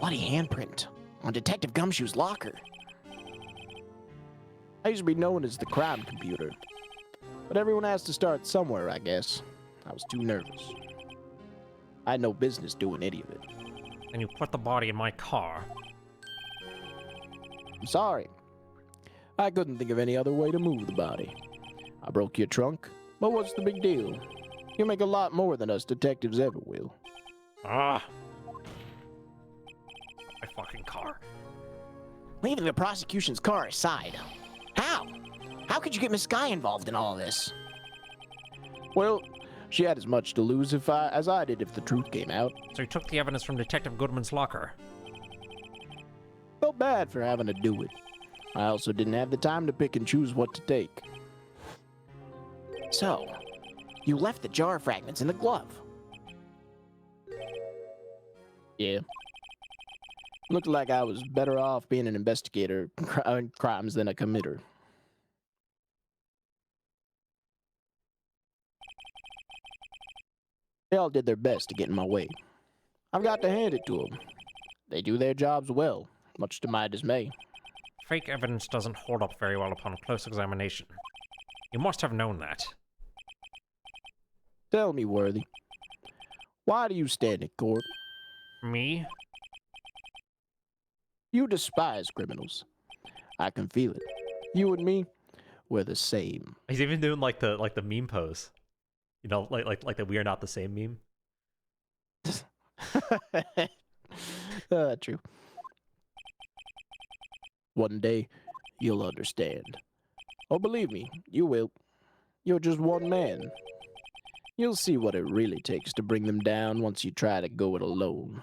Bloody handprint on Detective Gumshoe's locker. I used to be known as the crime computer, but everyone has to start somewhere, I guess. I was too nervous. I had no business doing any of it. And you put the body in my car. I'm sorry. I couldn't think of any other way to move the body. I broke your trunk, but what's the big deal? You make a lot more than us detectives ever will. Ah! My fucking car. Leaving the prosecution's car aside. How? How could you get Miss Sky involved in all this? Well, she had as much to lose as I did if the truth came out. So you took the evidence from Detective Goodman's locker. Felt bad for having to do it. I also didn't have the time to pick and choose what to take. So, you left the jar fragments in the glove. Yeah. Looked like I was better off being an investigator in crimes than a committer. They all did their best to get in my way. I've got to hand it to them. They do their jobs well, much to my dismay. Fake evidence doesn't hold up very well upon close examination. You must have known that. Tell me, Worthy, why do you stand in court? Me? You despise criminals. I can feel it. You and me, we're the same. He's even doing like the meme pose. You know, like the "We are not the same" meme. True. One day, you'll understand. Oh, believe me, you will. You're just one man. You'll see what it really takes to bring them down once you try to go it alone.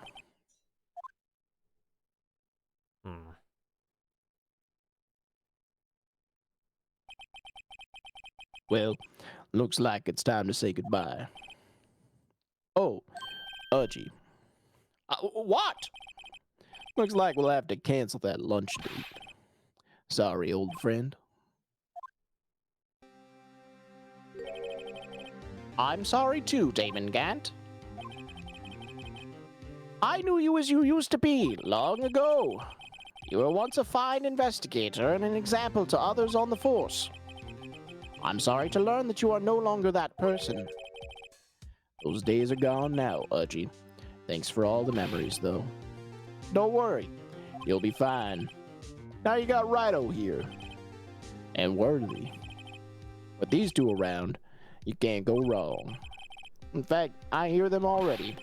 Well, looks like it's time to say goodbye. Oh, Udgy. What? Looks like we'll have to cancel that lunch date. Sorry, old friend. I'm sorry too, Damon Gant. I knew you as you used to be, long ago. You were once a fine investigator and an example to others on the force. I'm sorry to learn that you are no longer that person. Those days are gone now, Udgy. Thanks for all the memories, though. Don't worry, you'll be fine. Now you got Rhino here. And Worthy. With these two around, you can't go wrong. In fact, I hear them already.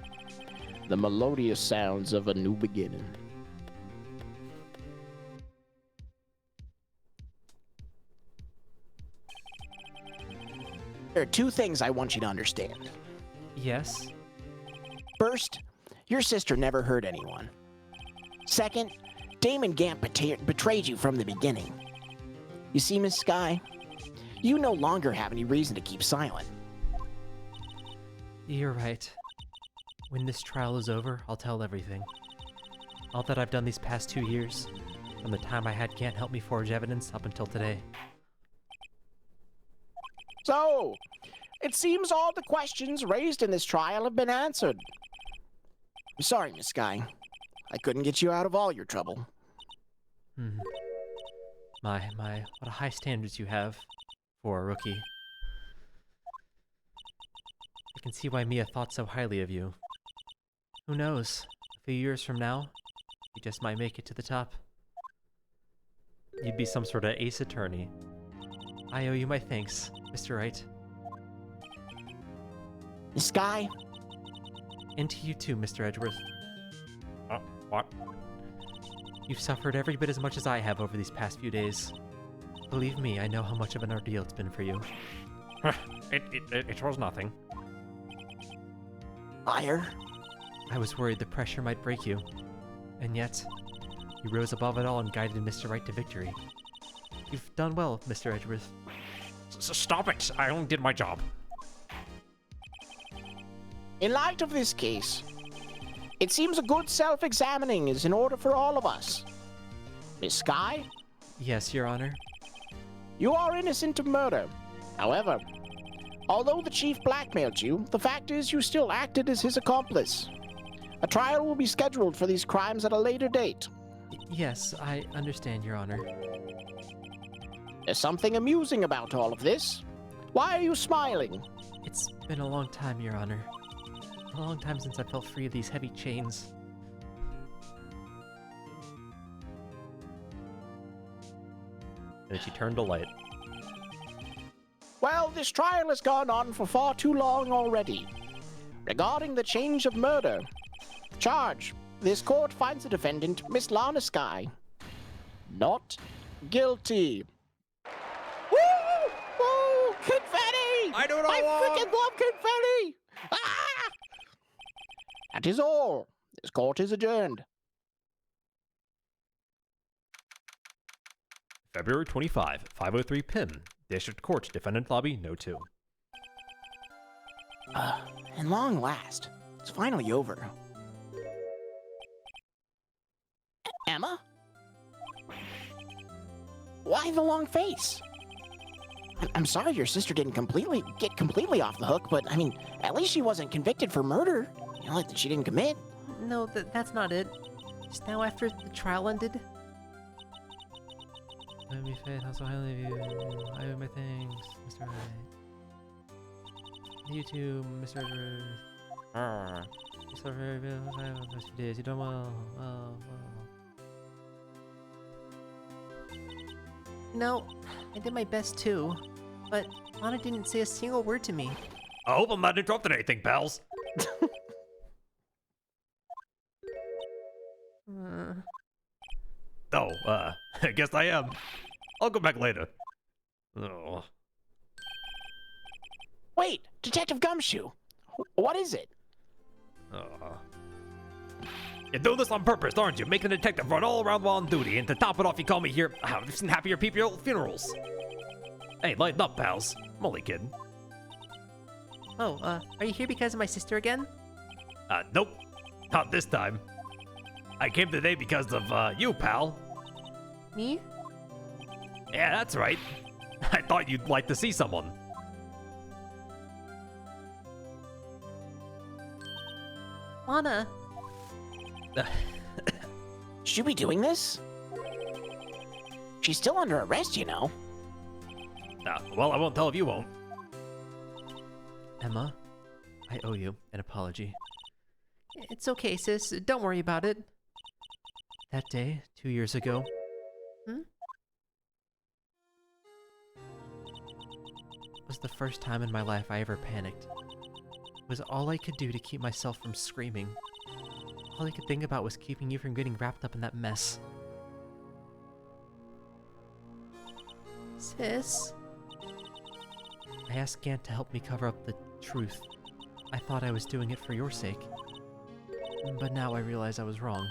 The melodious sounds of a new beginning. There are two things I want you to understand. Yes? First, your sister never hurt anyone. Second, Damon Gant betrayed you from the beginning. You see, Miss Sky, you no longer have any reason to keep silent. You're right. When this trial is over, I'll tell everything. All that I've done these past 2 years, from the time I had Gant help me forge evidence up until today. So, it seems all the questions raised in this trial have been answered. I'm sorry, Miss Sky. I couldn't get you out of all your trouble. My, what high standards you have for a rookie. I can see why Mia thought so highly of you. Who knows? A few years from now, you just might make it to the top. You'd be some sort of ace attorney. I owe you my thanks, Mr. Wright. Miss Sky? And to you too, Mr. Edgeworth. What? You've suffered every bit as much as I have over these past few days. Believe me, I know how much of an ordeal it's been for you. It was nothing. Liar. I was worried the pressure might break you. And yet, you rose above it all and guided Mr. Wright to victory. You've done well, Mr. Edgeworth. Stop it! I only did my job. In light of this case, it seems a good self-examining is in order for all of us. Miss Sky, Yes, Your Honor. you are innocent of murder. However, although the chief blackmailed you, the fact is you still acted as his accomplice. A trial will be scheduled for these crimes at a later date. Yes, I understand, Your Honor. There's something amusing about all of this. Why are you smiling? It's been a long time, Your Honor. A long time since I felt free of these heavy chains. And she turned to light. Well, this trial has gone on for far too long already. Regarding the change of murder, charge, this court finds the defendant, Miss Lana Sky, not guilty. Woo! Woo! Confetti! I do not I want- freaking love confetti! Ah! That is all. This court is adjourned. February 25, 5:03 p.m. District Court, Defendant Lobby, No. 2. And long last, it's finally over. Emma? Why the long face? I'm sorry your sister didn't get completely off the hook, but I mean, at least she wasn't convicted for murder. You know, like that she didn't commit. No, that's not it. Just now after the trial ended. Let me say how so highly of you. I owe my thanks, Mr. Wright. You too, Mr. Edgeworth. You suffered very bit of time those few days. You done well. Well. No, I did my best too. But Lana didn't say a single word to me. I hope I'm not interrupting anything, pals. Oh, I guess I am. I'll go back later. Oh. Wait, Detective Gumshoe. What is it? You're doing this on purpose, aren't you? Making a detective run all around while on duty, and to top it off, you call me here. I've seen happier people at funerals. Hey, lighten up, pals. I'm only kidding. Oh, are you here because of my sister again? Nope. Not this time. I came today because of, you, pal. Me? Yeah, that's right. I thought you'd like to see someone. Lana. Should we be doing this? She's still under arrest, you know. Well, I won't tell if you won't. Emma, I owe you an apology. It's okay, sis. Don't worry about it. That day, 2 years ago, was the first time in my life I ever panicked. It was all I could do to keep myself from screaming. All I could think about was keeping you from getting wrapped up in that mess. Sis? I asked Gant to help me cover up the truth. I thought I was doing it for your sake. But now I realize I was wrong.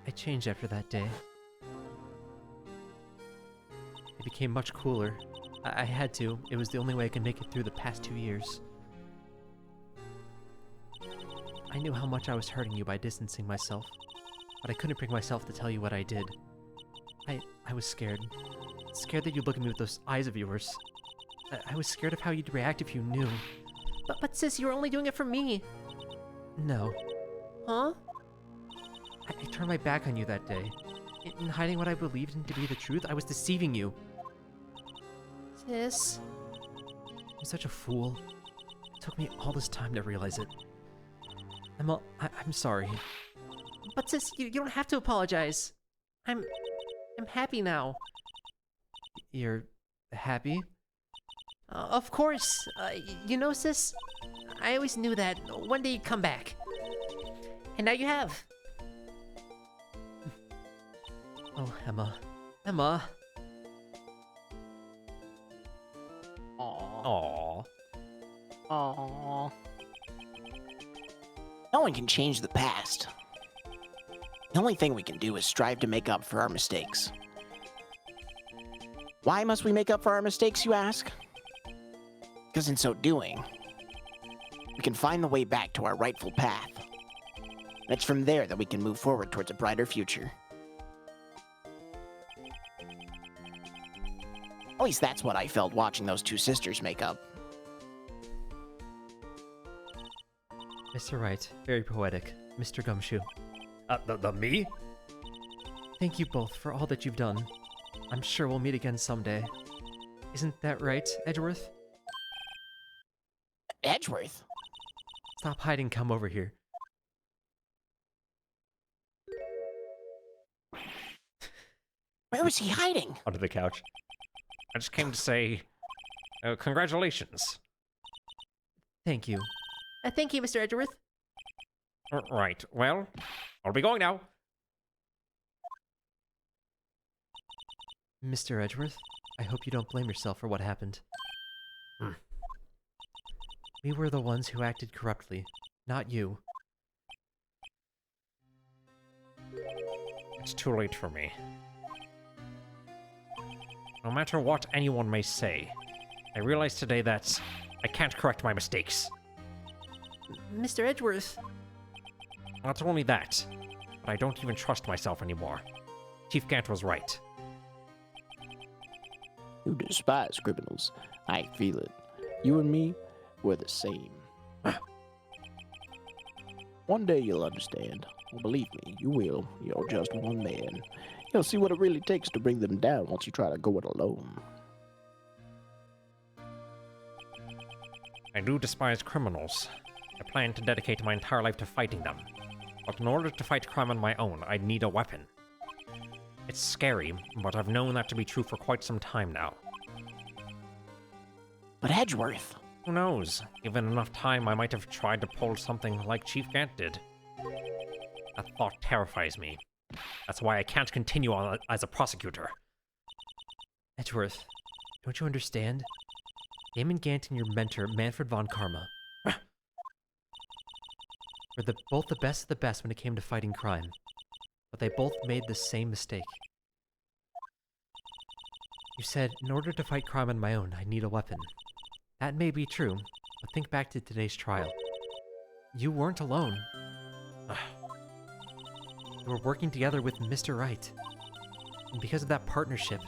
I changed after that day. I became much cooler. I had to. It was the only way I could make it through the past 2 years. I knew how much I was hurting you by distancing myself, but I couldn't bring myself to tell you what I did. I was scared. Scared that you'd look at me with those eyes of yours. I was scared of how you'd react if you knew. But sis, you were only doing it for me. No. Huh? I turned my back on you that day. In hiding what I believed in to be the truth, I was deceiving you. Sis? I'm such a fool. It took me all this time to realize it. Emma, I'm sorry. But sis, you don't have to apologize. I'm happy now. You're happy? Of course. You know, sis, I always knew that one day you'd come back. And now you have. Oh, Emma. Emma! Aww. Aww. Aww. No one can change the past. The only thing we can do is strive to make up for our mistakes. Why must we make up for our mistakes, you ask? Because in so doing, we can find the way back to our rightful path. And it's from there that we can move forward towards a brighter future. At least that's what I felt watching those two sisters make up. Mr. Wright, very poetic. Mr. Gumshoe. The me? Thank you both for all that you've done. I'm sure we'll meet again someday. Isn't that right, Edgeworth? Edgeworth? Stop hiding, come over here. Where was he hiding? Under the couch. I just came to say, congratulations. Thank you. Thank you, Mr. Edgeworth. Right, well, I'll be going now. Mr. Edgeworth, I hope you don't blame yourself for what happened. We were the ones who acted corruptly, not you. It's too late for me. No matter what anyone may say, I realize today that I can't correct my mistakes. Mr. Edgeworth. Not only that, but I don't even trust myself anymore. Chief Gant was right. You despise criminals. I feel it. You and me, we're the same. One day you'll understand. Well, believe me, you will. You're just one man. You'll see what it really takes to bring them down once you try to go it alone. I do despise criminals. I plan to dedicate my entire life to fighting them. But in order to fight crime on my own, I'd need a weapon. It's scary, but I've known that to be true for quite some time now. But Edgeworth... Who knows? Given enough time, I might have tried to pull something like Chief Gant did. That thought terrifies me. That's why I can't continue on as a prosecutor. Edgeworth, don't you understand? Damon Gant and your mentor, Manfred von Karma, were both the best of the best when it came to fighting crime. But they both made the same mistake. You said, in order to fight crime on my own, I need a weapon. That may be true, but think back to today's trial. You weren't alone. You were working together with Mr. Wright. And because of that partnership,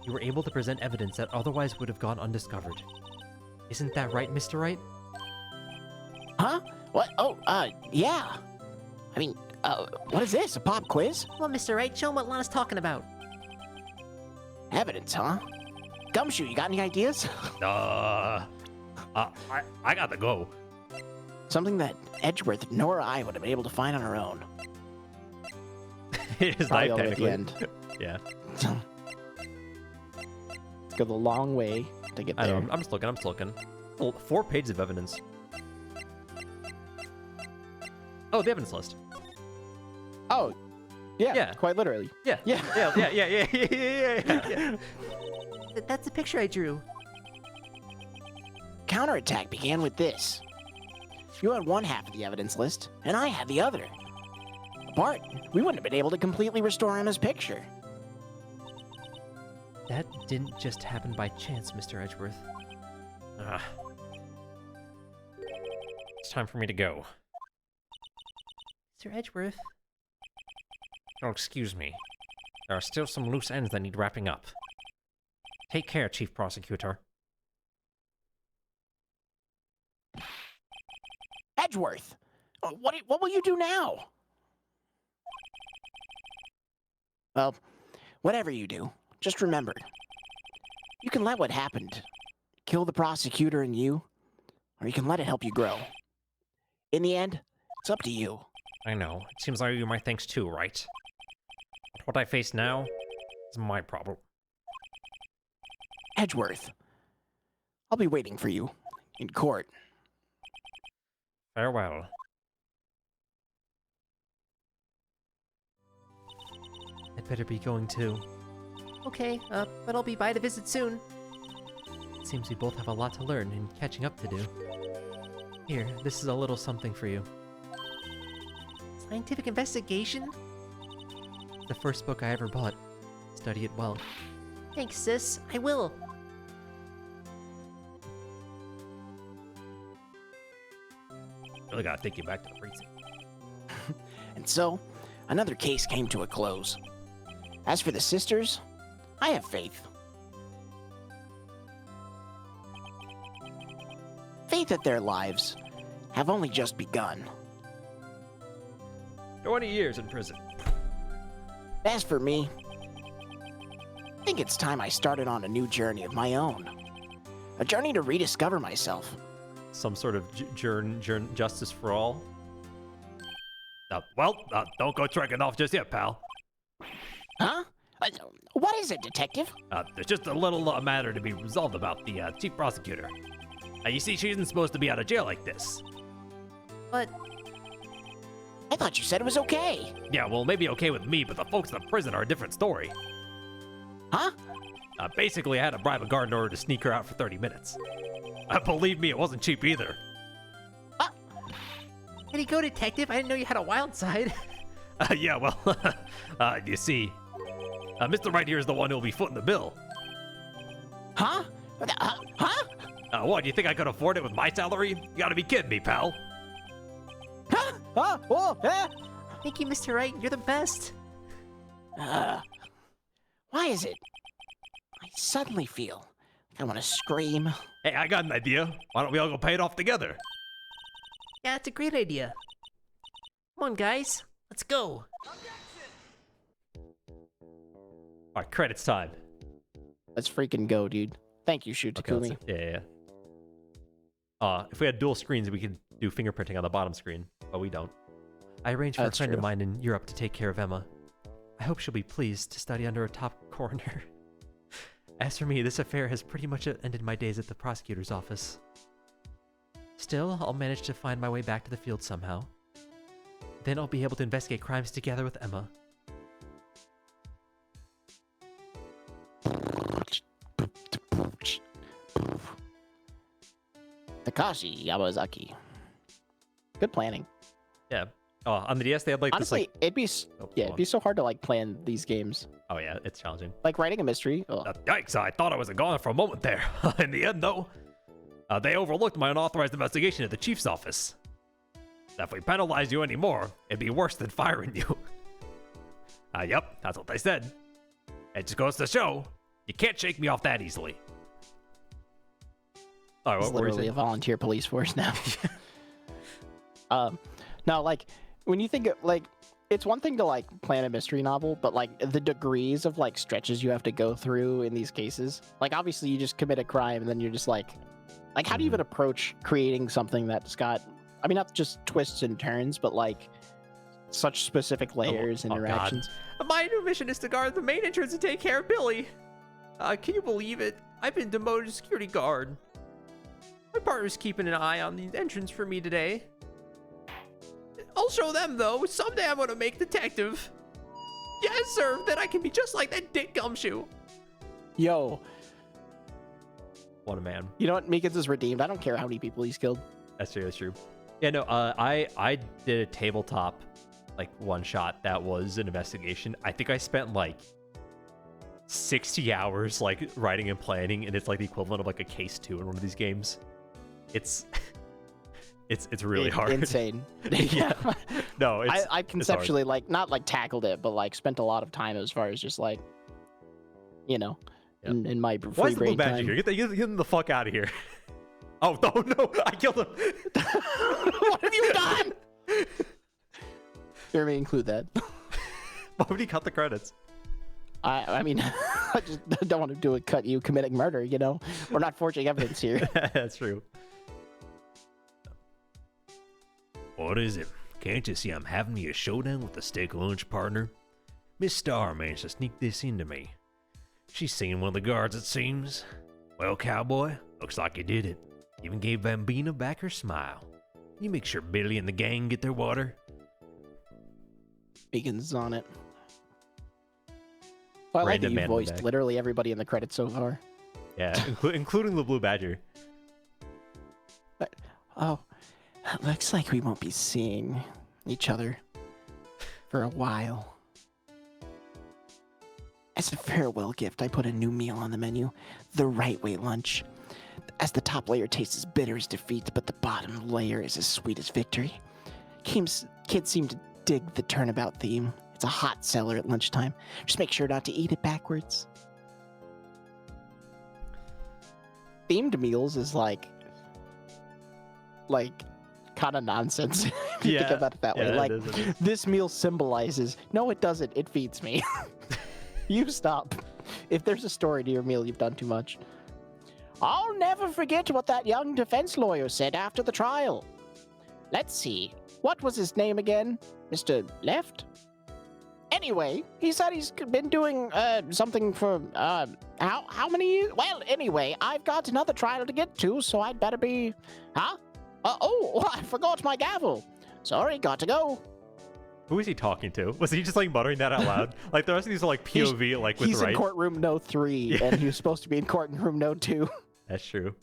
you were able to present evidence that otherwise would have gone undiscovered. Isn't that right, Mr. Wright? Huh? What? Oh, yeah. I mean, what is this? A pop quiz? Well, Mr. Wright, show him what Lana's talking about. Evidence, huh? Gumshoe, you got any ideas? I gotta go. Something that Edgeworth nor I would have been able to find on our own. It is Probably night, all the way at the technically. end. Yeah. Let's go the long way to get I there. know, I'm just looking. Well, 4 pages of evidence. Oh, the evidence list. Oh, yeah, Yeah. quite literally. Yeah. Yeah. Yeah. That's the picture I drew. Counterattack began with this. You had one half of the evidence list, and I had the other. Apart, we wouldn't have been able to completely restore Emma's picture. That didn't just happen by chance, Mr. Edgeworth. It's time for me to go. Mr. Edgeworth. Oh, excuse me. There are still some loose ends that need wrapping up. Take care, Chief Prosecutor. Edgeworth! What will you do now? Well, whatever you do, just remember. You can let what happened kill the prosecutor and you, or you can let it help you grow. In the end, it's up to you. I know. It seems I owe you my thanks too, right? But what I face now is my problem. Edgeworth, I'll be waiting for you in court. Farewell. I'd better be going too. Okay, but I'll be by to visit soon. It seems we both have a lot to learn and catching up to do. Here, this is a little something for you. Scientific investigation? The first book I ever bought. Study it well. Thanks, sis. I will. Really gotta take you back to the precinct. And so, another case came to a close. As for the sisters, I have faith. Faith that their lives have only just begun. 20 years in prison. As for me, I think it's time I started on a new journey of my own. A journey to rediscover myself. Some sort of justice for all. Don't go trekking off just yet, pal. Huh? What is it, detective? There's just a little matter to be resolved about the chief prosecutor. You see, she isn't supposed to be out of jail like this. But I thought you said it was okay. Yeah, well, maybe okay with me, but the folks in the prison are a different story. Huh? Basically, I had to bribe a guard in order to sneak her out for 30 minutes. Believe me, it wasn't cheap either. way to go, detective. I didn't know you had a wild side. Yeah, well, you see, Mr. Right here is the one who'll be footing the bill. Huh? Huh? What, do you think I could afford it with my salary? You gotta be kidding me, pal. Huh? Huh? Whoa, Thank you, Mr. Wright. You're the best. Why is it? I suddenly feel like I want to scream. Hey, I got an idea. Why don't we all go pay it off together? Yeah, it's a great idea. Come on, guys. Let's go. Alright, credits time. Let's freaking go, dude. Thank you, Shu Okay, let's Takumi. see. Yeah. If we had dual screens, we could do fingerprinting on the bottom screen, but we don't. I arranged for a That's friend of true. mine in Europe to take care of Emma. I hope she'll be pleased to study under a top coroner. As for me, this affair has pretty much ended my days at the prosecutor's office. Still, I'll manage to find my way back to the field somehow. Then I'll be able to investigate crimes together with Emma. Takashi Yamazaki. Good planning. Yeah, On the DS, they had like Honestly, this like. it'd be Oh, yeah, hold it'd be so hard to like plan these games. Oh yeah, it's challenging. Like writing a mystery. Oh, Yikes, I thought I was a goner for a moment there. In the end, though, they overlooked my unauthorized investigation at the chief's office. If we penalize you anymore, it'd be worse than firing you. Yep, that's what they said. It just goes to show, you can't shake me off that easily. All right, it's what were you literally a saying? volunteer police force now. No, like when you think of, like it's one thing to like plan a mystery novel, but like the degrees of like stretches you have to go through in these cases. Like obviously you just commit a crime and then you're just like how do you even approach creating something that's got I mean not just twists and turns, but like such specific layers and oh, God. interactions. My new mission is to guard the main entrance and take care of Billy. Can you believe it? I've been demoted to security guard. My partner's keeping an eye on the entrance for me today. I'll show them, though. Someday I'm gonna make detective. Yes, sir. Then I can be just like that Dick Gumshoe. Yo, What a man. you know what? Meekins is redeemed. I don't care how many people he's killed. That's true. That's true. Yeah, no. I did a tabletop, like one shot that was an investigation. I think I spent like 60 hours like writing and planning, and it's like the equivalent of like a case 2 in one of these games. It's it's really hard. Insane. Yeah. No, it's I it's hard. conceptually like not like tackled it, but like spent a lot of time as far as just like, you know, Yep. in my Why free is the blue brain badger time. here? Get him the fuck out of here. Oh no! I killed him. What have you done? Here, me include that. Why would he cut the credits? I mean, I just don't want to do a cut you committing murder. You know, we're not forging evidence here. That's true. What is it? Can't you see I'm having me a showdown with the steak lunch partner? Miss Starr managed to sneak this into me. She's seen one of the guards, it seems. Well, cowboy, looks like you did it. Even gave Bambina back her smile. You make sure Billy and the gang get their water. Beacon's on it. Well, I like that Random you man in the voiced back. literally everybody in the credits so far. Yeah, including the blue badger. Oh, looks like we won't be seeing each other for a while. As a farewell gift, I put a new meal on the menu, the right way lunch. As the top layer tastes as bitter as defeat, but the bottom layer is as sweet as victory. Kids seem to dig the turnabout theme. It's a hot seller at lunchtime. Just make sure not to eat it backwards. Themed meals is like kind of nonsense if you think Yeah, about it that way. yeah, it Like is, it is. this meal symbolizes. No, it doesn't. It feeds me. You stop. If there's a story to your meal, you've done too much. I'll never forget what that young defense lawyer said after the trial. Let's see. What was his name again? Mr. Left? Anyway, he said he's been doing something for how many years? Well, anyway, I've got another trial to get to, so I'd better be. Huh? Oh, I forgot my gavel. Sorry, got to go. Who is he talking to? Was he just like muttering that out loud? Like the rest of these are like POV, like with He's right. in courtroom no 3, Yeah. and he was supposed to be in courtroom no 2. That's true.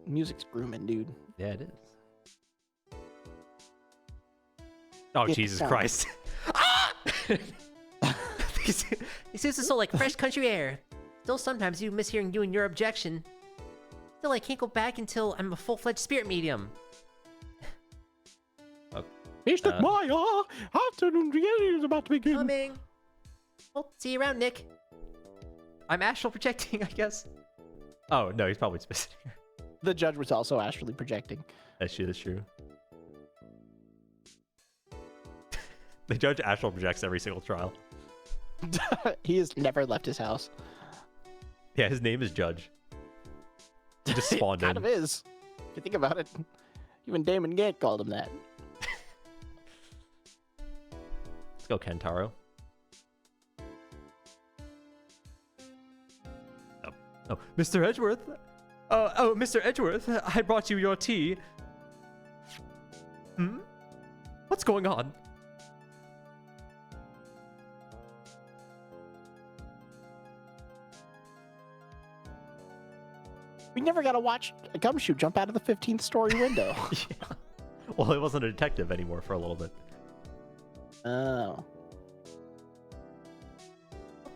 Music's grooming, dude. Yeah, it is. Oh Get Jesus down. Christ! This is so like fresh country air. Still, sometimes you miss hearing you and your objection. Still, I can't go back until I'm a full-fledged spirit medium. Mr. Maya, afternoon reality is about to begin. Coming. Well, see you around, Nick. I'm astral projecting, I guess. Oh no, he's probably specific. The judge was also astrally projecting. That's true. That's true. The judge astral projects every single trial. He has never left his house. Yeah, his name is Judge. He just spawned It kind in. of is. If you think about it. Even Damon Gant called him that. Let's go, Kentaro. Oh, Mr. Edgeworth. Oh, Mr. Edgeworth, I brought you your tea. Hmm? What's going on? We never got to watch a Gumshoe jump out of the 15th story window. Yeah. Well, he wasn't a detective anymore for a little bit. Oh.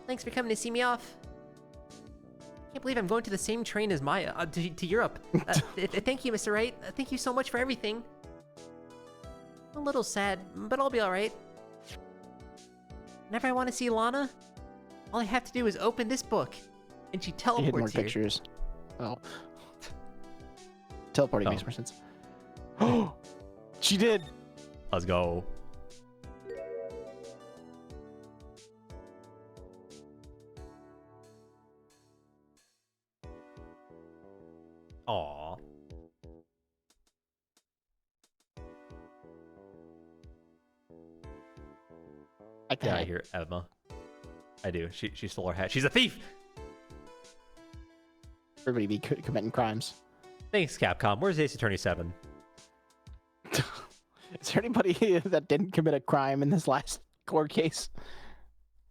Thanks for coming to see me off. Can't believe I'm going to the same train as Maya to Europe. Thank you, Mr. Wright. Thank you so much for everything. A little sad, but I'll be all right. Whenever I want to see Lana, all I have to do is open this book, and she She hid teleports more here. pictures. Oh. Teleporting Oh. makes more sense. Oh, she did. Let's go. Aw. Like Yeah, that. I hear Emma. I do. She stole our hat. She's a thief! Everybody be committing crimes. Thanks, Capcom. Where's Ace Attorney 7? Is there anybody that didn't commit a crime in this last court case?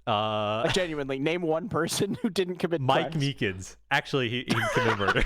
Genuinely, name one person who didn't commit Mike crimes. Meekins. Actually, he committed murder.